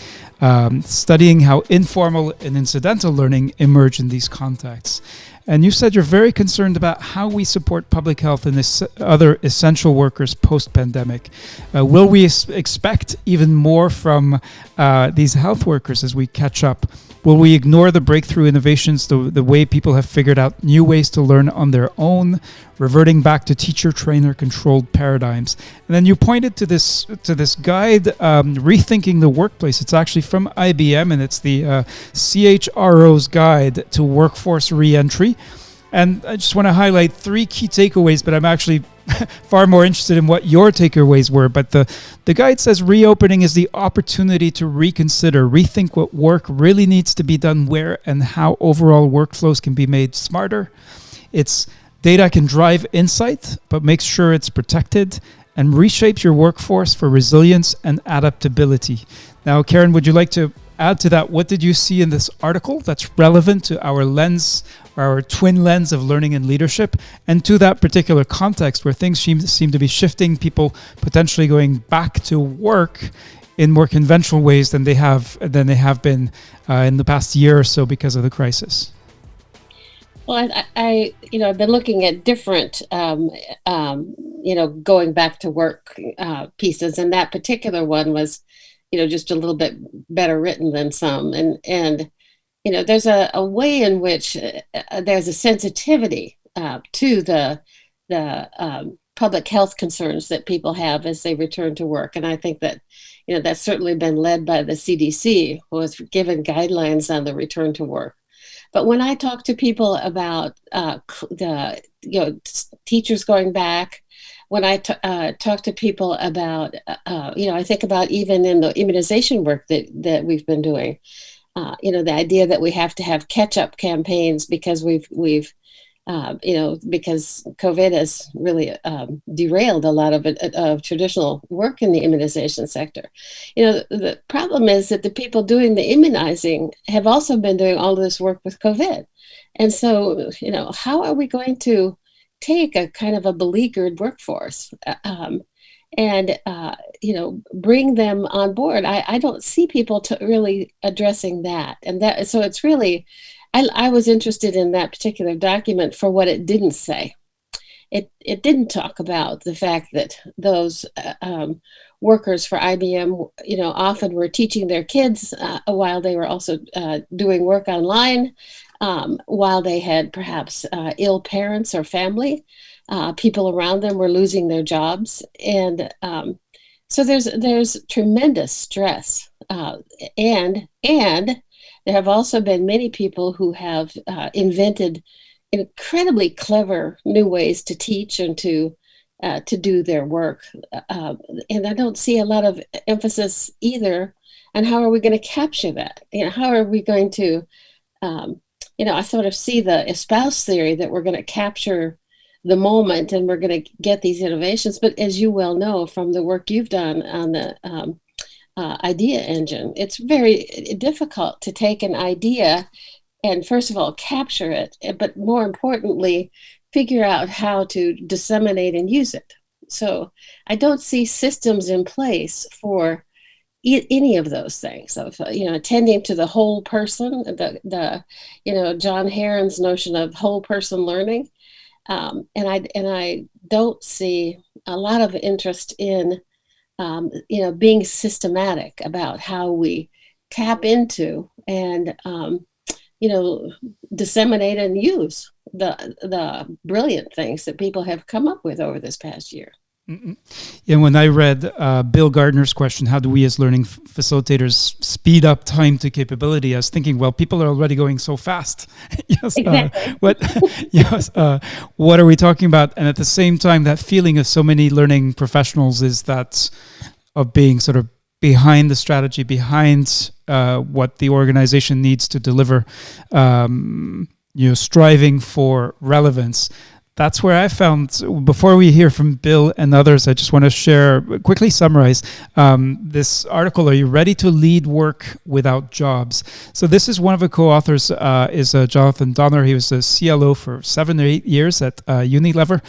studying how informal and incidental learning emerge in these contexts. And you said you're very concerned about how we support public health and other essential workers post-pandemic. Will we expect even more from these health workers as we catch up? Will we ignore the breakthrough innovations, the way people have figured out new ways to learn on their own, reverting back to teacher-trainer controlled paradigms? And then you pointed to this guide, Rethinking the Workplace. It's actually from IBM, and it's the CHRO's Guide to Workforce Reentry. And I just want to highlight three key takeaways, but I'm actually far more interested in what your takeaways were. But the guide says reopening is the opportunity to reconsider, rethink what work really needs to be done where, and how overall workflows can be made smarter. It's data can drive insight, but make sure it's protected, and reshapes your workforce for resilience and adaptability. Now, Karen, would you like to add to that? What did you see in this article that's relevant to our lens, our twin lens of learning and leadership, and to that particular context where things seem to be shifting, people potentially going back to work in more conventional ways than they have been in the past year or so because of the crisis? Well, I've been looking at different, going back to work pieces, and that particular one was, just a little bit better written than some, and there's a way in which there's a sensitivity to the public health concerns that people have as they return to work, and I think that that's certainly been led by the CDC, who has given guidelines on the return to work. But when I talk to people about the teachers going back, when I talk to people about, I think about even in the immunization work that we've been doing, the idea that we have to have catch-up campaigns because because COVID has really derailed a lot of traditional work in the immunization sector. The problem is that the people doing the immunizing have also been doing all of this work with COVID. And so, how are we going to take a kind of a beleaguered workforce and bring them on board? I don't see people really addressing that. And so it's really, I was interested in that particular document for what it didn't say. It didn't talk about the fact that those workers for IBM, often were teaching their kids while they were also doing work online, while they had perhaps ill parents or family. People around them were losing their jobs. And so there's tremendous stress. And there have also been many people who have invented incredibly clever new ways to teach and to do their work. And I don't see a lot of emphasis either on how are we going to capture that? How are we going to, I sort of see the espouse theory that we're going to capture the moment and we're going to get these innovations. But as you well know from the work you've done on the idea engine, it's very difficult to take an idea and first of all capture it, but more importantly figure out how to disseminate and use it. So I don't see systems in place for any of those things of attending to the whole person, the John Heron's notion of whole person learning, and I don't see a lot of interest in being systematic about how we tap into and, disseminate and use the brilliant things that people have come up with over this past year. Mm-mm. Yeah, when I read Bill Gardner's question, how do we as learning facilitators speed up time to capability? I was thinking, well, people are already going so fast. Yes, exactly. What are we talking about? And at the same time, that feeling of so many learning professionals is that of being sort of behind the strategy, behind what the organization needs to deliver, striving for relevance. That's where I found, before we hear from Bill and others, I just want to quickly summarize this article, Are You Ready to Lead Work Without Jobs? So this is one of the co-authors, is Jonathan Donner. He was a CLO for 7 or 8 years at Unilever,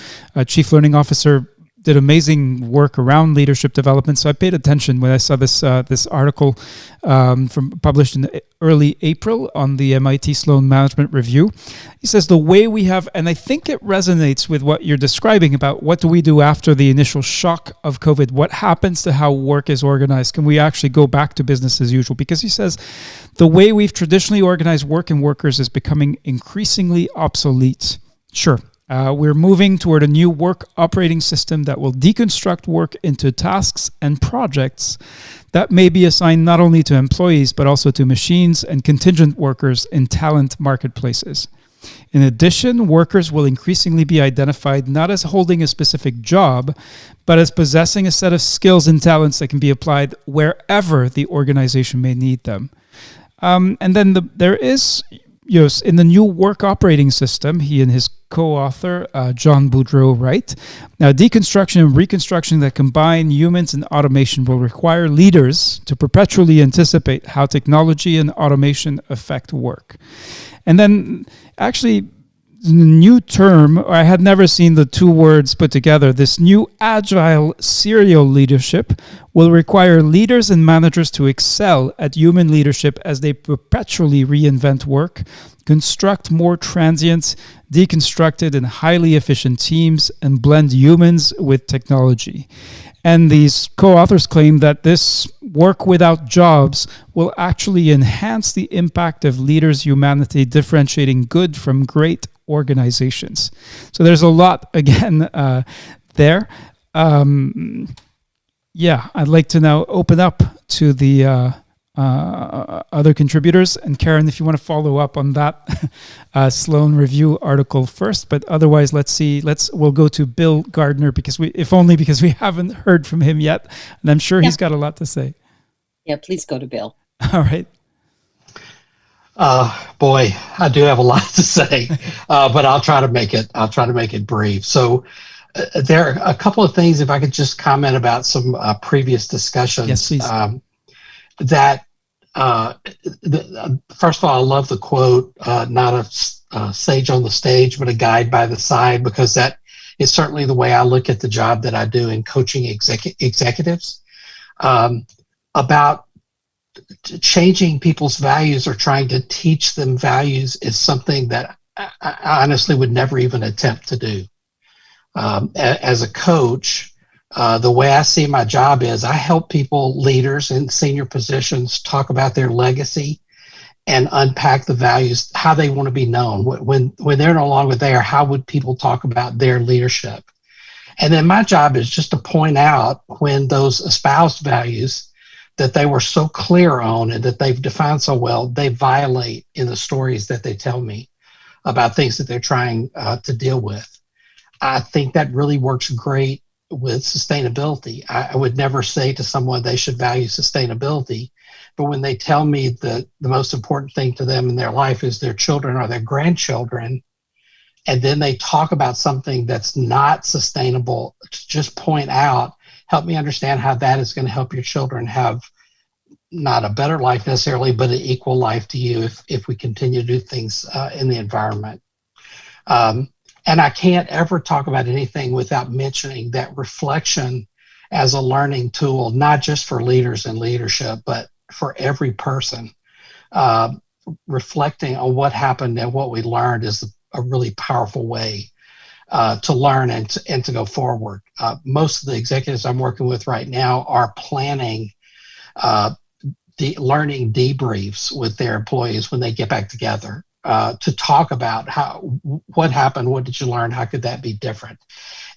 Chief Learning Officer, did amazing work around leadership development. So I paid attention when I saw this article published in early April on the MIT Sloan Management Review. He says the way we have, and I think it resonates with what you're describing about what do we do after the initial shock of COVID? What happens to how work is organized? Can we actually go back to business as usual? Because he says the way we've traditionally organized work and workers is becoming increasingly obsolete. Sure. We're moving toward a new work operating system that will deconstruct work into tasks and projects that may be assigned not only to employees, but also to machines and contingent workers in talent marketplaces. In addition, workers will increasingly be identified not as holding a specific job, but as possessing a set of skills and talents that can be applied wherever the organization may need them. And then there is, in the new work operating system, he and his co-author, John Boudreau, write, now deconstruction and reconstruction that combine humans and automation will require leaders to perpetually anticipate how technology and automation affect work. And then actually, the new term, I had never seen the two words put together, this new agile serial leadership will require leaders and managers to excel at human leadership as they perpetually reinvent work, construct more transient, deconstructed and highly efficient teams, and blend humans with technology. And these co-authors claim that this work without jobs will actually enhance the impact of leaders' humanity, differentiating good from great organizations. So there's a lot, again, there. I'd like to now open up to the other contributors. And Karen, if you want to follow up on that Sloan Review article first, but otherwise, we'll go to Bill Gardner because we haven't heard from him yet, and I'm sure he's got a lot to say. Yeah, please go to Bill. All right. Boy, I do have a lot to say, but I'll try to make it brief. So there are a couple of things, if I could just comment about some previous discussions. Yes, please. First of all, I love the quote, not a sage on the stage, but a guide by the side, because that is certainly the way I look at the job that I do in coaching executives. About changing people's values or trying to teach them values is something that I honestly would never even attempt to do. As a coach, the way I see my job is I help people, leaders in senior positions, talk about their legacy and unpack the values, how they want to be known. When they're no longer there, how would people talk about their leadership? And then my job is just to point out when those espoused values that they were so clear on and that they've defined so well, they violate in the stories that they tell me about things that they're trying to deal with. I think that really works great with sustainability. I would never say to someone they should value sustainability, but when they tell me that the most important thing to them in their life is their children or their grandchildren, and then they talk about something that's not sustainable, to just point out, help me understand how that is going to help your children have not a better life necessarily, but an equal life to you if we continue to do things in the environment. And I can't ever talk about anything without mentioning that reflection as a learning tool, not just for leaders and leadership, but for every person. Reflecting on what happened and what we learned is a really powerful way to learn and to go forward. Most of the executives I'm working with right now are planning learning debriefs with their employees when they get back together to talk about what happened, what did you learn, how could that be different?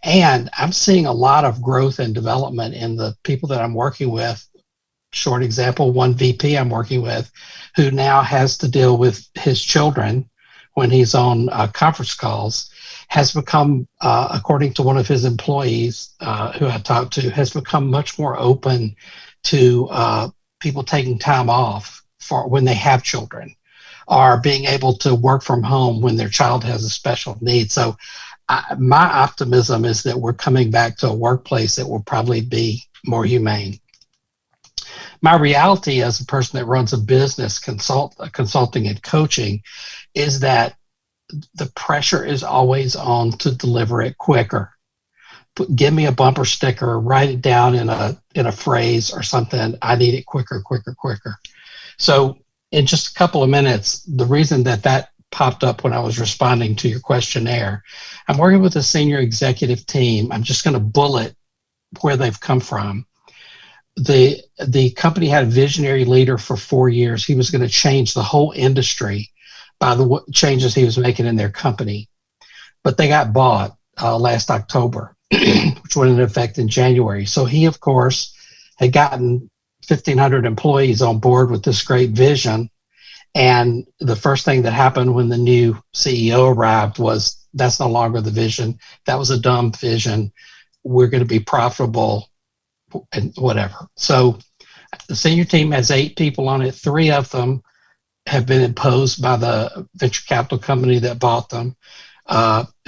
And I'm seeing a lot of growth and development in the people that I'm working with. Short example, one VP I'm working with who now has to deal with his children when he's on conference calls, has become, according to one of his employees who I talked to, has become much more open to people taking time off for when they have children, or being able to work from home when their child has a special need. So my optimism is that we're coming back to a workplace that will probably be more humane. My reality as a person that runs a business consulting and coaching is that the pressure is always on to deliver it quicker. Give me a bumper sticker, write it down in a phrase or something. I need it quicker. So in just a couple of minutes, the reason that popped up when I was responding to your questionnaire, I'm working with a senior executive team. I'm just going to bullet where they've come from. The company had a visionary leader for 4 years. He was going to change the whole industry by the changes he was making in their company. But they got bought last October, which went into effect in January. So he, of course, had gotten 1,500 employees on board with this great vision. And the first thing that happened when the new CEO arrived was, that's no longer the vision. That was a dumb vision. We're going to be profitable and whatever. So the senior team has 8 people on it. 3 of them have been imposed by the venture capital company that bought them.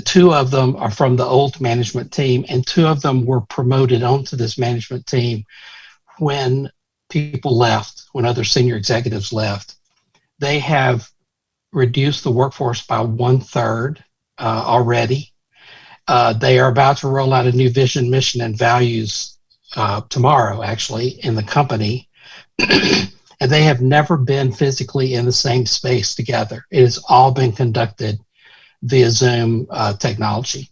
2 of them are from the old management team, and 2 of them were promoted onto this management team when people left, when other senior executives left. They have reduced the workforce by 1/3 already. They are about to roll out a new vision, mission, and values tomorrow, actually, in the company. And they have never been physically in the same space together. It has all been conducted via Zoom technology.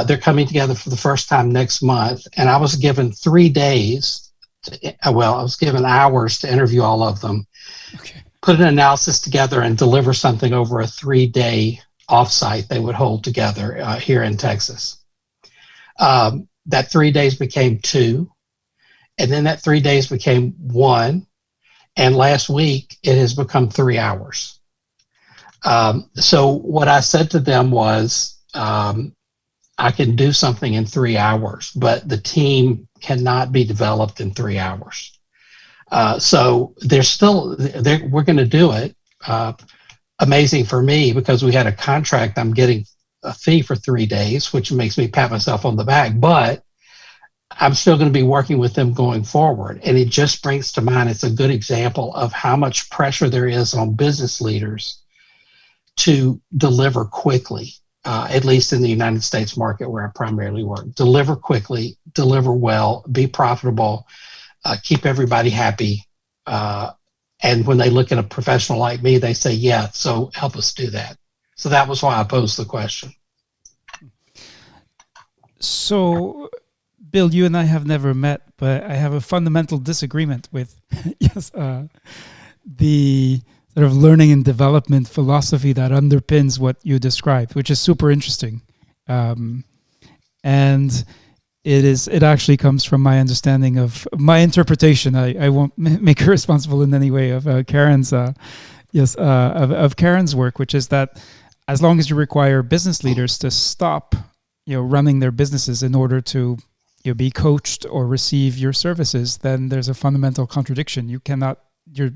They're coming together for the first time next month, and I was given 3 days, I was given hours to interview all of them, put an analysis together, and deliver something over a 3-day offsite they would hold together here in Texas. That 3 days became 2, and then that 3 days became 1. And last week, it has become 3 hours. So what I said to them was, I can do something in 3 hours, but the team cannot be developed in 3 hours. So we're going to do it. Amazing for me, because we had a contract. I'm getting a fee for 3 days, which makes me pat myself on the back, but I'm still going to be working with them going forward. And it just brings to mind, it's a good example of how much pressure there is on business leaders to deliver quickly, at least in the United States market where I primarily work. Deliver quickly, deliver well, be profitable, keep everybody happy. And when they look at a professional like me, they say, yeah, so help us do that. So that was why I posed the question. So, Bill, you and I have never met, but I have a fundamental disagreement with the sort of learning and development philosophy that underpins what you described, which is super interesting. And it actually comes from my understanding of my interpretation. I won't make her responsible in any way of Karen's of Karen's work, which is that as long as you require business leaders to stop, running their businesses in order to be coached or receive your services, then there's a fundamental contradiction. You're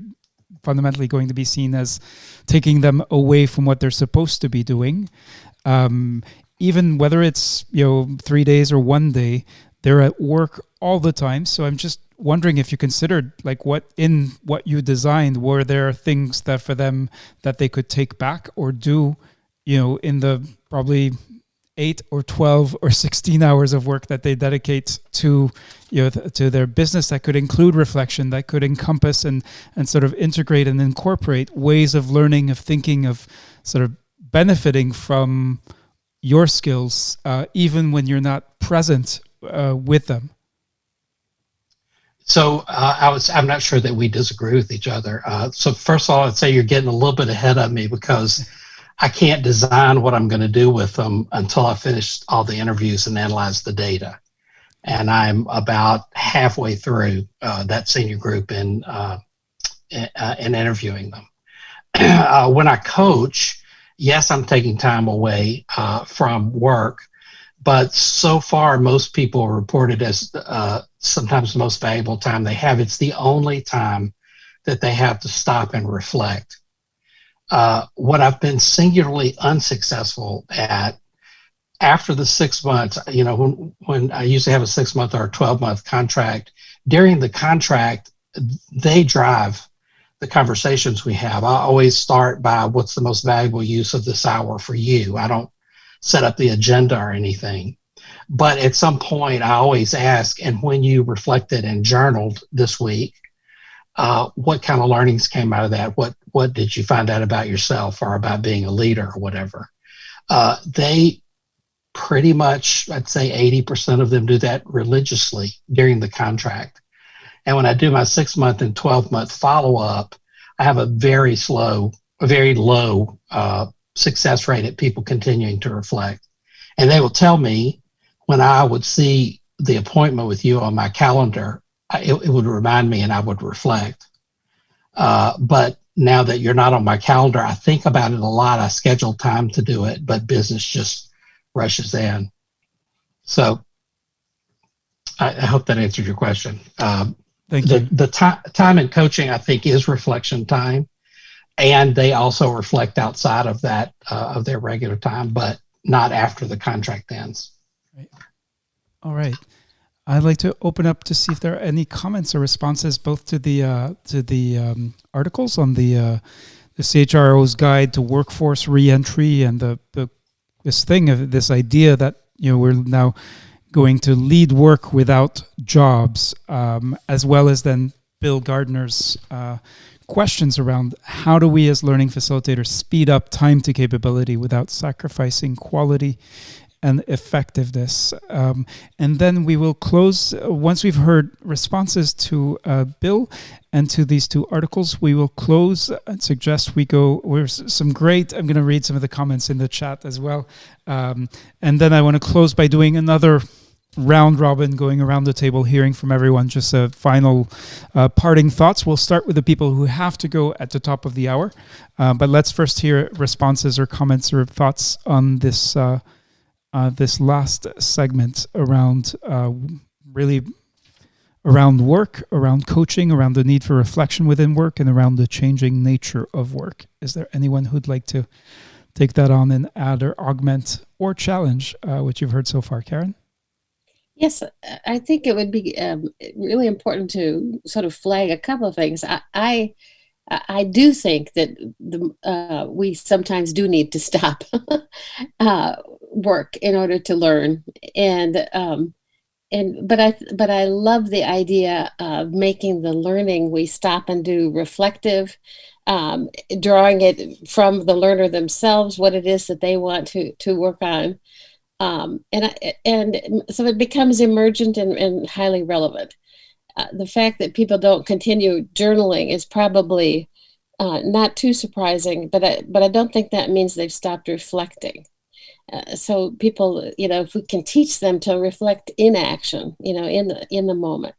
fundamentally going to be seen as taking them away from what they're supposed to be doing. Even whether it's 3 days or 1 day, they're at work all the time. So I'm just wondering if you considered, like, what you designed, were there things that for them that they could take back or do, in the probably 8 or 12 or 16 hours of work that they dedicate to to their business, that could include reflection, that could encompass and sort of integrate and incorporate ways of learning, of thinking, of sort of benefiting from your skills, even when you're not present with them. So I'm not sure that we disagree with each other. So first of all, I'd say you're getting a little bit ahead of me, because I can't design what I'm going to do with them until I finish all the interviews and analyze the data. And I'm about halfway through that senior group in interviewing them. When I coach, yes, I'm taking time away from work, but so far most people report it as sometimes the most valuable time they have. It's the only time that they have to stop and reflect. What I've been singularly unsuccessful at after the 6 months, when I usually have a 6 month or a 12-month contract, during the contract, they drive the conversations we have. I always start by, what's the most valuable use of this hour for you? I don't set up the agenda or anything. But at some point, I always ask, and when you reflected and journaled this week, what kind of learnings came out of that? What did you find out about yourself or about being a leader or whatever? They pretty much, I'd say 80% of them do that religiously during the contract. And when I do my 6 month and 12-month follow-up, I have a very low success rate at people continuing to reflect. And they will tell me, when I would see the appointment with you on my calendar, it would remind me and I would reflect. But now that you're not on my calendar, I think about it a lot. I schedule time to do it, but business just rushes in. So I hope that answered your question. Thank you. The time in coaching, I think, is reflection time. And they also reflect outside of that, of their regular time, but not after the contract ends. Right. All right. I'd like to open up to see if there are any comments or responses, both to the articles on the CHRO's Guide to Workforce Reentry and this idea that we're now going to lead work without jobs, as well as then Bill Gardner's questions around how do we as learning facilitators speed up time to capability without sacrificing quality and effectiveness. And then we will close, once we've heard responses to Bill and to these two articles, we will close and suggest we go, there's some great, I'm going to read some of the comments in the chat as well. And then I want to close by doing another round robin, going around the table, hearing from everyone. Just a final parting thoughts. We'll start with the people who have to go at the top of the hour. But let's first hear responses or comments or thoughts on this this last segment around really around work, around coaching, around the need for reflection within work, and around the changing nature of work. Is there anyone who'd like to take that on and add or augment or challenge what you've heard so far, Karen? Yes, I think it would be really important to sort of flag a couple of things. I do think that we sometimes do need to stop work in order to learn, but I love the idea of making the learning we stop and do reflective, drawing it from the learner themselves, what it is that they want to work on, and so it becomes emergent and highly relevant. The fact that people don't continue journaling is probably not too surprising, but I don't think that means they've stopped reflecting. So people, if we can teach them to reflect in action, in the moment.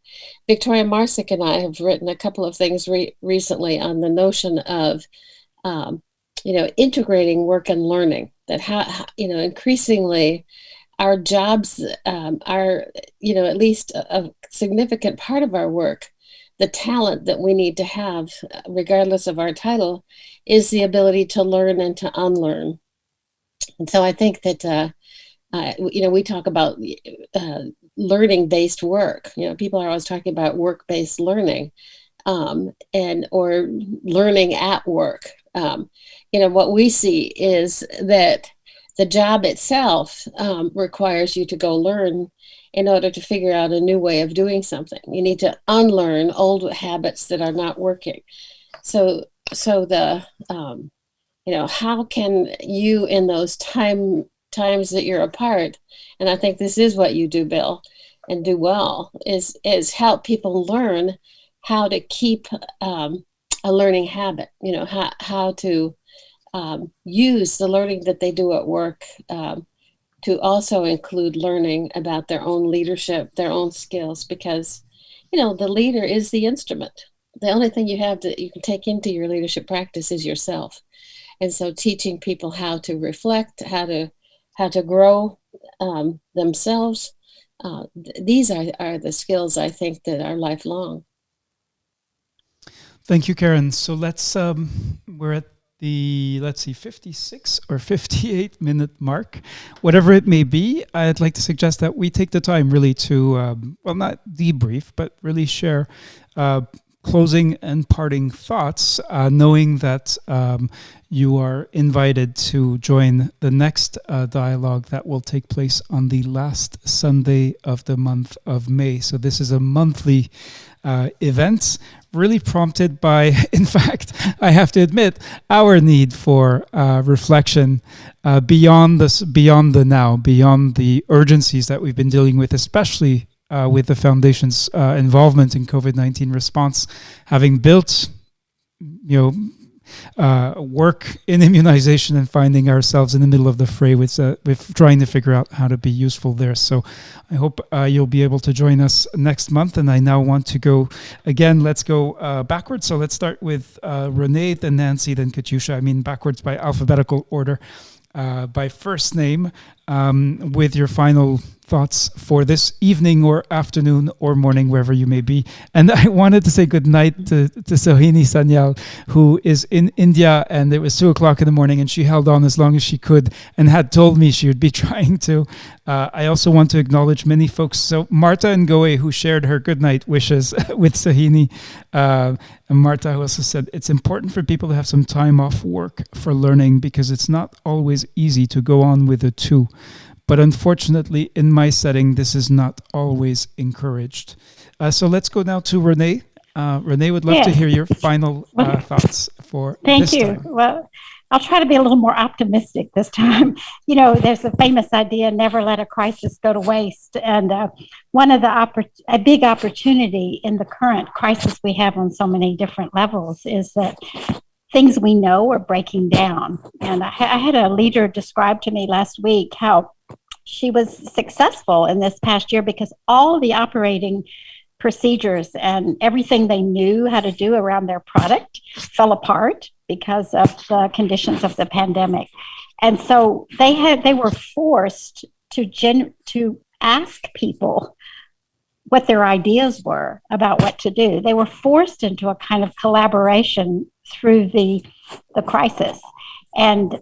Victoria Marsick and I have written a couple of things recently on the notion of, integrating work and learning. That how increasingly our jobs are, at least a significant part of our work. The talent that we need to have, regardless of our title, is the ability to learn and to unlearn. And so I think that, we talk about learning-based work. People are always talking about work-based learning or learning at work. What we see is that the job itself requires you to go learn in order to figure out a new way of doing something. You need to unlearn old habits that are not working. So the how can you, in those times that you're apart, and I think this is what you do, Bill, and do well, is help people learn how to keep a learning habit. How to use the learning that they do at work to also include learning about their own leadership, their own skills, because the leader is the instrument. The only thing you have that you can take into your leadership practice is yourself. And so teaching people how to reflect, how to grow themselves, these are the skills I think that are lifelong. Thank you, Karen. So let's we're at the 56 or 58 minute mark, whatever it may be. I'd like to suggest that we take the time really to not debrief, but really share closing and parting thoughts, knowing that you are invited to join the next dialogue that will take place on the last Sunday of the month of May. So this is a monthly event, really prompted by, in fact, I have to admit, our need for reflection beyond the now, beyond the urgencies that we've been dealing with, especially with the Foundation's involvement in COVID-19 response, having built, work in immunization and finding ourselves in the middle of the fray with trying to figure out how to be useful there. So I hope you'll be able to join us next month. And I now want to go again. Let's go backwards. So let's start with Renee, then Nancy, then Katiuscia. I mean backwards by alphabetical order, by first name, with your final thoughts for this evening or afternoon or morning, wherever you may be. And I wanted to say good night to Sohini Sanyal, who is in India, and it was 2:00 in the morning, and she held on as long as she could and had told me she would be trying to. I also want to acknowledge many folks. So Marta and Goe, who shared her good night wishes with Sohini, and Marta, who also said it's important for people to have some time off work for learning, because it's not always easy to go on with the two. But unfortunately, in my setting, this is not always encouraged. So let's go now to Renee. Renee would love to hear your final thoughts for this time. Thank you. Well, I'll try to be a little more optimistic this time. There's a famous idea, never let a crisis go to waste. And one of a big opportunity in the current crisis we have on so many different levels is that things we know are breaking down. And I had a leader describe to me last week how she was successful in this past year because all the operating procedures and everything they knew how to do around their product fell apart because of the conditions of the pandemic. And so they were forced to ask people what their ideas were about what to do. They were forced into a kind of collaboration through the crisis. And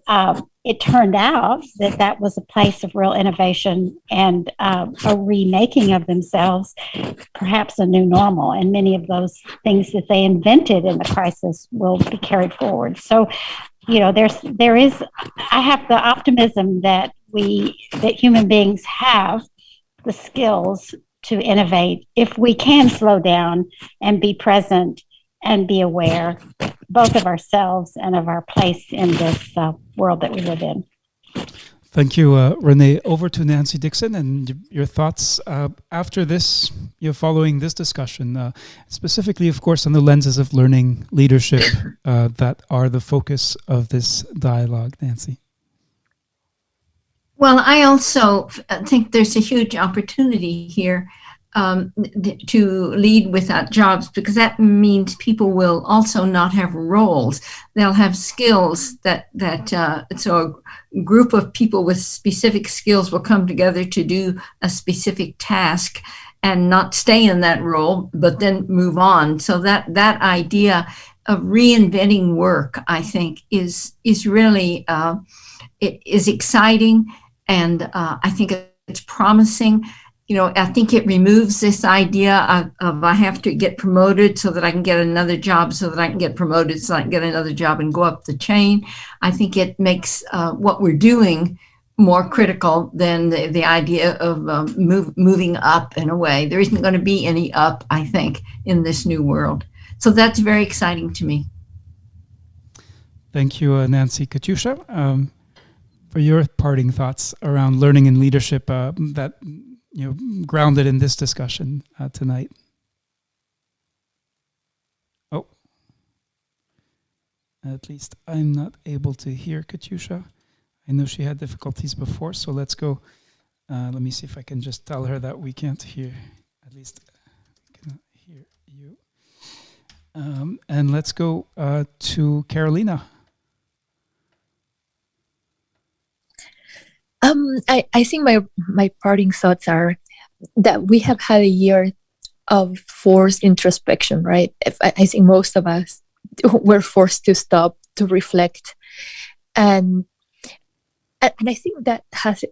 it turned out that that was a place of real innovation and a remaking of themselves, perhaps a new normal. And many of those things that they invented in the crisis will be carried forward. So, you know, I have the optimism that human beings have the skills to innovate if we can slow down and be present and be aware both of ourselves and of our place in this world that we live in. Thank you, Renee. Over to Nancy Dixon and your thoughts after this, following this discussion, specifically, of course, on the lenses of learning leadership that are the focus of this dialogue. Nancy. Well, I also think there's a huge opportunity here to lead without jobs, because that means people will also not have roles. They'll have skills so a group of people with specific skills will come together to do a specific task and not stay in that role, but then move on. So that idea of reinventing work, I think, is really it is exciting, and I think it's promising. You know, I think it removes this idea of I have to get promoted so that I can get another job, so that I can get promoted so I can get another job and go up the chain. I think it makes what we're doing more critical than the idea of moving up in a way. There isn't going to be any up, I think, in this new world. So that's very exciting to me. Thank you, Nancy. Katiuscia, for your parting thoughts around learning and leadership that grounded in this discussion tonight. Oh, at least I'm not able to hear Katiuscia. I know she had difficulties before, so let's go. Let me see if I can just tell her that we can't hear. At least I cannot hear you. And let's go to Carolina. I think my parting thoughts are that we have had a year of forced introspection, right? I think most of us were forced to stop, to reflect. And I think that has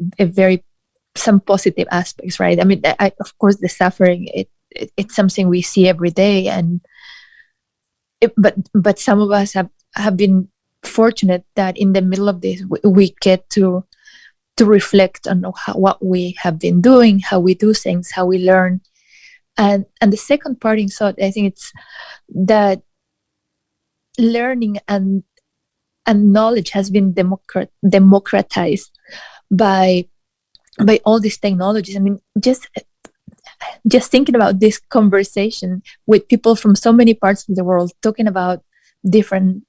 some positive aspects, right? I mean, of course, the suffering, it's something we see every day. But some of us have been fortunate that in the middle of this, we get to reflect on what we have been doing, how we do things, how we learn. And the second parting thought, I think it's that learning and knowledge has been democratized by all these technologies. I mean, just thinking about this conversation with people from so many parts of the world, talking about different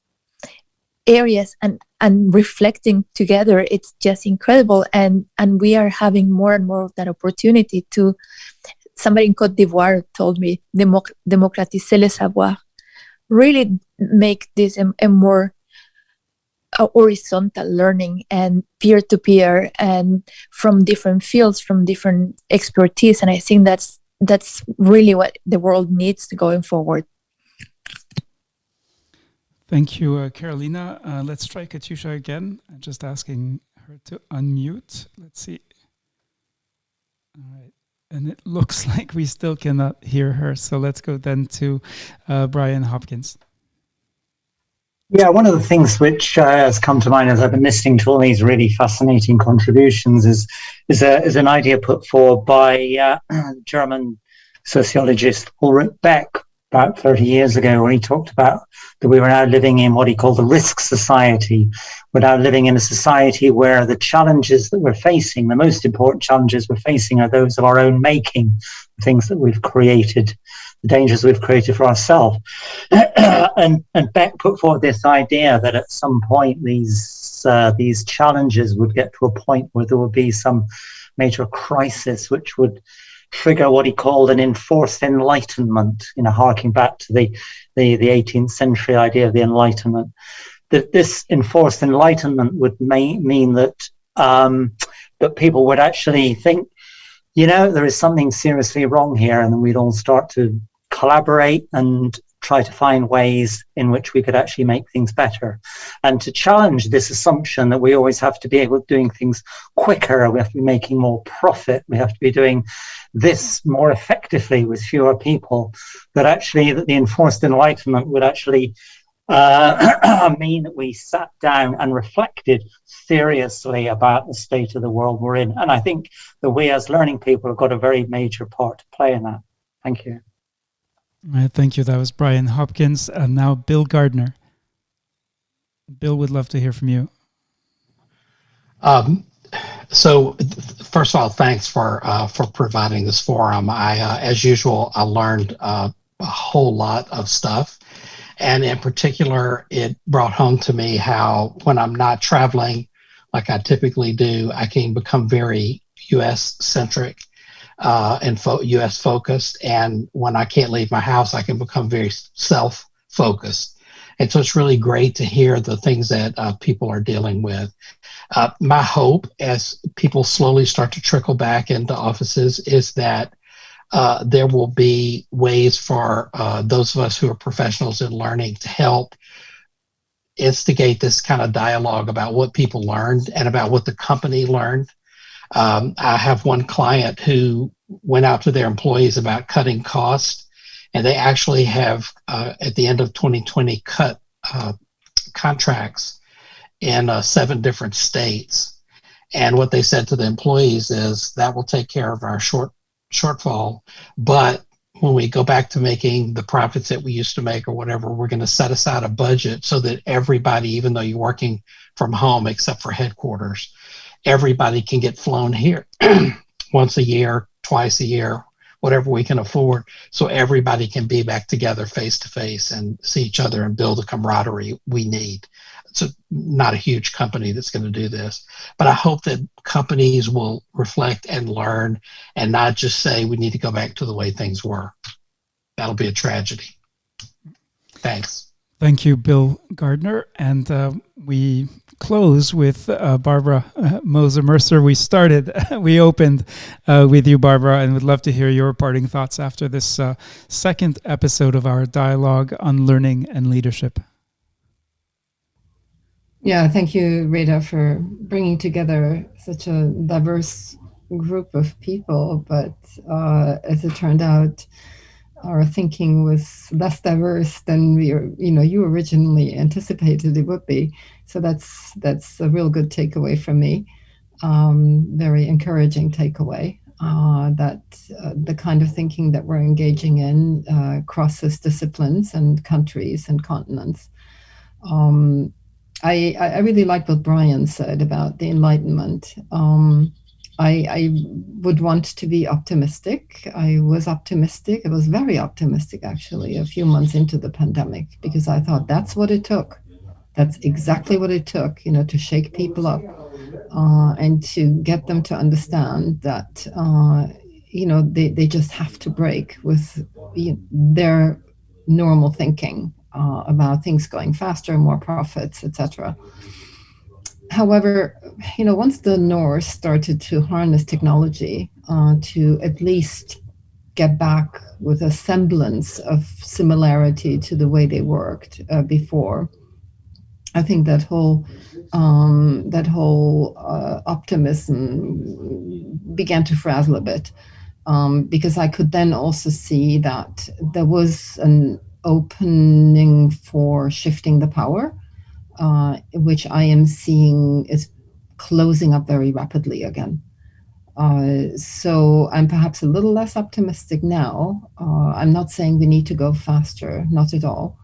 areas and reflecting together, it's just incredible. And we are having more and more of that opportunity to. Somebody in Côte d'Ivoire told me, démocratiser le savoir, really make this a more horizontal learning and peer-to-peer and from different fields, from different expertise. And I think that's really what the world needs going forward. Thank you, Carolina. Let's try Katiuscia again. I'm just asking her to unmute. Let's see. All right. And it looks like we still cannot hear her. So let's go then to Bryan Hopkins. Yeah, one of the things which has come to mind as I've been listening to all these really fascinating contributions is an idea put forward by German sociologist Ulrich Beck about 30 years ago, when he talked about that we were now living in what he called the risk society. We're now living in a society where the challenges that we're facing, the most important challenges we're facing, are those of our own making, the things that we've created, the dangers we've created for ourselves. and Beck put forward this idea that at some point these challenges would get to a point where there would be some major crisis, which would trigger what he called an enforced enlightenment, harking back to the 18th century idea of the Enlightenment. That this enforced enlightenment would mean that that people would actually think, there is something seriously wrong here, and then we'd all start to collaborate and try to find ways in which we could actually make things better. And to challenge this assumption that we always have to be able to doing things quicker, we have to be making more profit, we have to be doing this more effectively with fewer people, that the enforced enlightenment would actually mean that we sat down and reflected seriously about the state of the world we're in. And I think that we as learning people have got a very major part to play in that. Thank you. All right, thank you. That was Bryan Hopkins. And now Bill Gardner. Bill would love to hear from you. So first of all, thanks for providing this forum. As usual, I learned a whole lot of stuff. And in particular, it brought home to me how when I'm not traveling like I typically do, I can become very US-centric and US-focused. And when I can't leave my house, I can become very self-focused. And so it's really great to hear the things that people are dealing with. My hope, as people slowly start to trickle back into offices, is that there will be ways for those of us who are professionals in learning to help instigate this kind of dialogue about what people learned and about what the company learned. I have one client who went out to their employees about cutting costs, and they actually have, at the end of 2020, cut contracts in 7 different states. And what they said to the employees is that will take care of our shortfall, but when we go back to making the profits that we used to make or whatever, we're going to set aside a budget so that everybody, even though you're working from home except for headquarters, everybody can get flown here once a year, twice a year, whatever we can afford, so everybody can be back together face to face and see each other and build the camaraderie we need. It's not a huge company that's going to do this, but I hope that companies will reflect and learn and not just say we need to go back to the way things were. That'll be a tragedy. Thanks. Thank you, Bill Gardner. And we close with Barbara Moser-Mercer. We opened with you, Barbara, and would love to hear your parting thoughts after this second episode of our dialogue on learning and leadership. Yeah, thank you, Reda, for bringing together such a diverse group of people. But as it turned out, our thinking was less diverse than you originally anticipated it would be. So that's a real good takeaway from me. Very encouraging takeaway. That the kind of thinking that we're engaging in crosses disciplines and countries and continents. I really like what Bryan said about the Enlightenment. I would want to be optimistic. I was optimistic. I was very optimistic, actually, a few months into the pandemic, because I thought that's what it took. That's exactly what it took, to shake people up and to get them to understand that, they just have to break with their normal thinking about things going faster, more profits, etc. However, once the North started to harness technology to at least get back with a semblance of similarity to the way they worked before, I think that whole optimism began to frazzle a bit, because I could then also see that there was an opening for shifting the power, which I am seeing is closing up very rapidly again. So I'm perhaps a little less optimistic now. I'm not saying we need to go faster, not at all.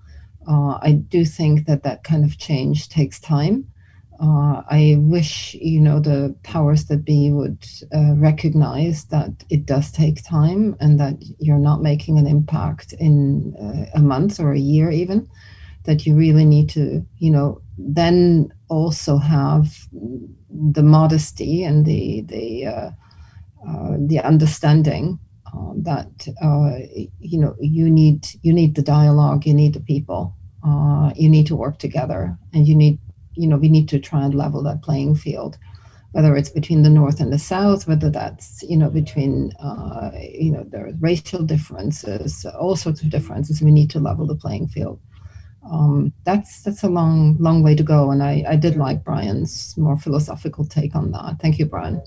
I do think that kind of change takes time. I wish, the powers that be would recognize that it does take time and that you're not making an impact in a month or a year even, that you really need to, then also have the modesty and the the understanding that you need the dialogue, you need the people, you need to work together, and we need to try and level that playing field, whether it's between the North and the South, whether that's between there are racial differences, all sorts of differences. We need to level the playing field. That's a long way to go, and I did like Bryan's more philosophical take on that. Thank you, Bryan.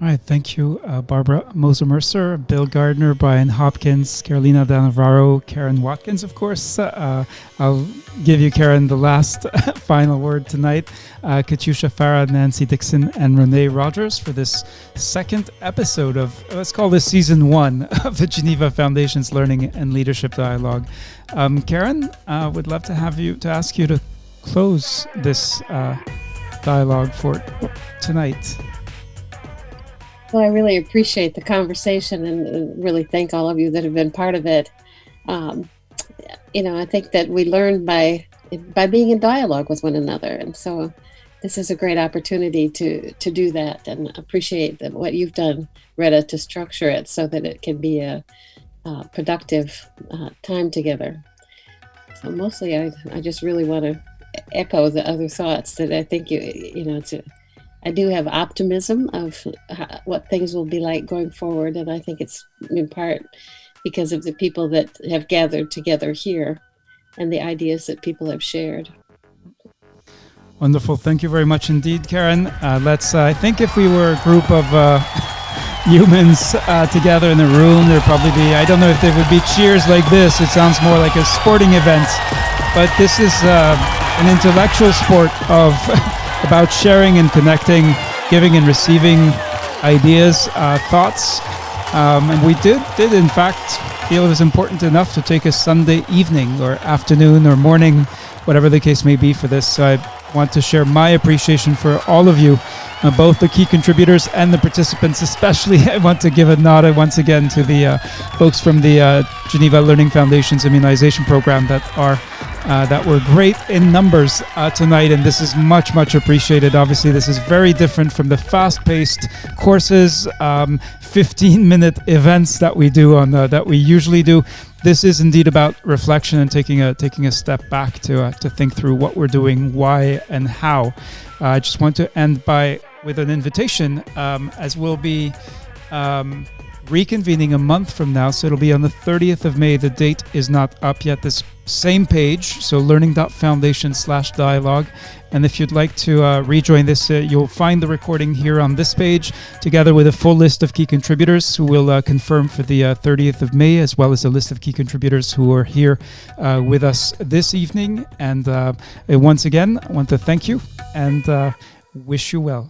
All right, thank you, Barbara Moser-Mercer, Bill Gardner, Bryan Hopkins, Carolina da Navarro, Karen Watkins, of course. I'll give you, Karen, the last final word tonight. Katiuscia, Fara, Nancy Dixon, and Renee Rogers for this second episode of, let's call this season 1 of the Geneva Foundation's Learning and Leadership Dialogue. Karen, would love to ask you to close this dialogue for tonight. Well, I really appreciate the conversation and really thank all of you that have been part of it. I think that we learn by being in dialogue with one another. And so this is a great opportunity to do that, and appreciate what you've done, Reda, to structure it so that it can be a productive time together. So mostly I just really want to echo the other thoughts that I think I do have optimism of what things will be like going forward, and I think it's in part because of the people that have gathered together here and the ideas that people have shared. Wonderful. Thank you very much indeed, Karen. I think if we were a group of humans together in a room, there'd probably be, I don't know if there would be cheers like this. It sounds more like a sporting event, but this is an intellectual sport of about sharing and connecting, giving and receiving ideas, thoughts. And we did in fact feel it was important enough to take a Sunday evening or afternoon or morning, whatever the case may be, for this. So I want to share my appreciation for all of you, both the key contributors and the participants. Especially I want to give a nod once again to the folks from the Geneva Learning Foundation's immunization program that wwere great in numbers tonight, and this is much appreciated. Obviously, this is very different from the fast-paced courses, 15-minute events that we do that we usually do. This is indeed about reflection and taking a step back to think through what we're doing, why, and how. I just want to end with an invitation, as we'll be reconvening a month from now, so it'll be on the 30th of May. The date is not up yet. This same page, so learning.foundation/dialogue. And if you'd like to rejoin this, you'll find the recording here on this page, together with a full list of key contributors who will confirm for the 30th of May, as well as a list of key contributors who are here with us this evening. And once again, I want to thank you and wish you well.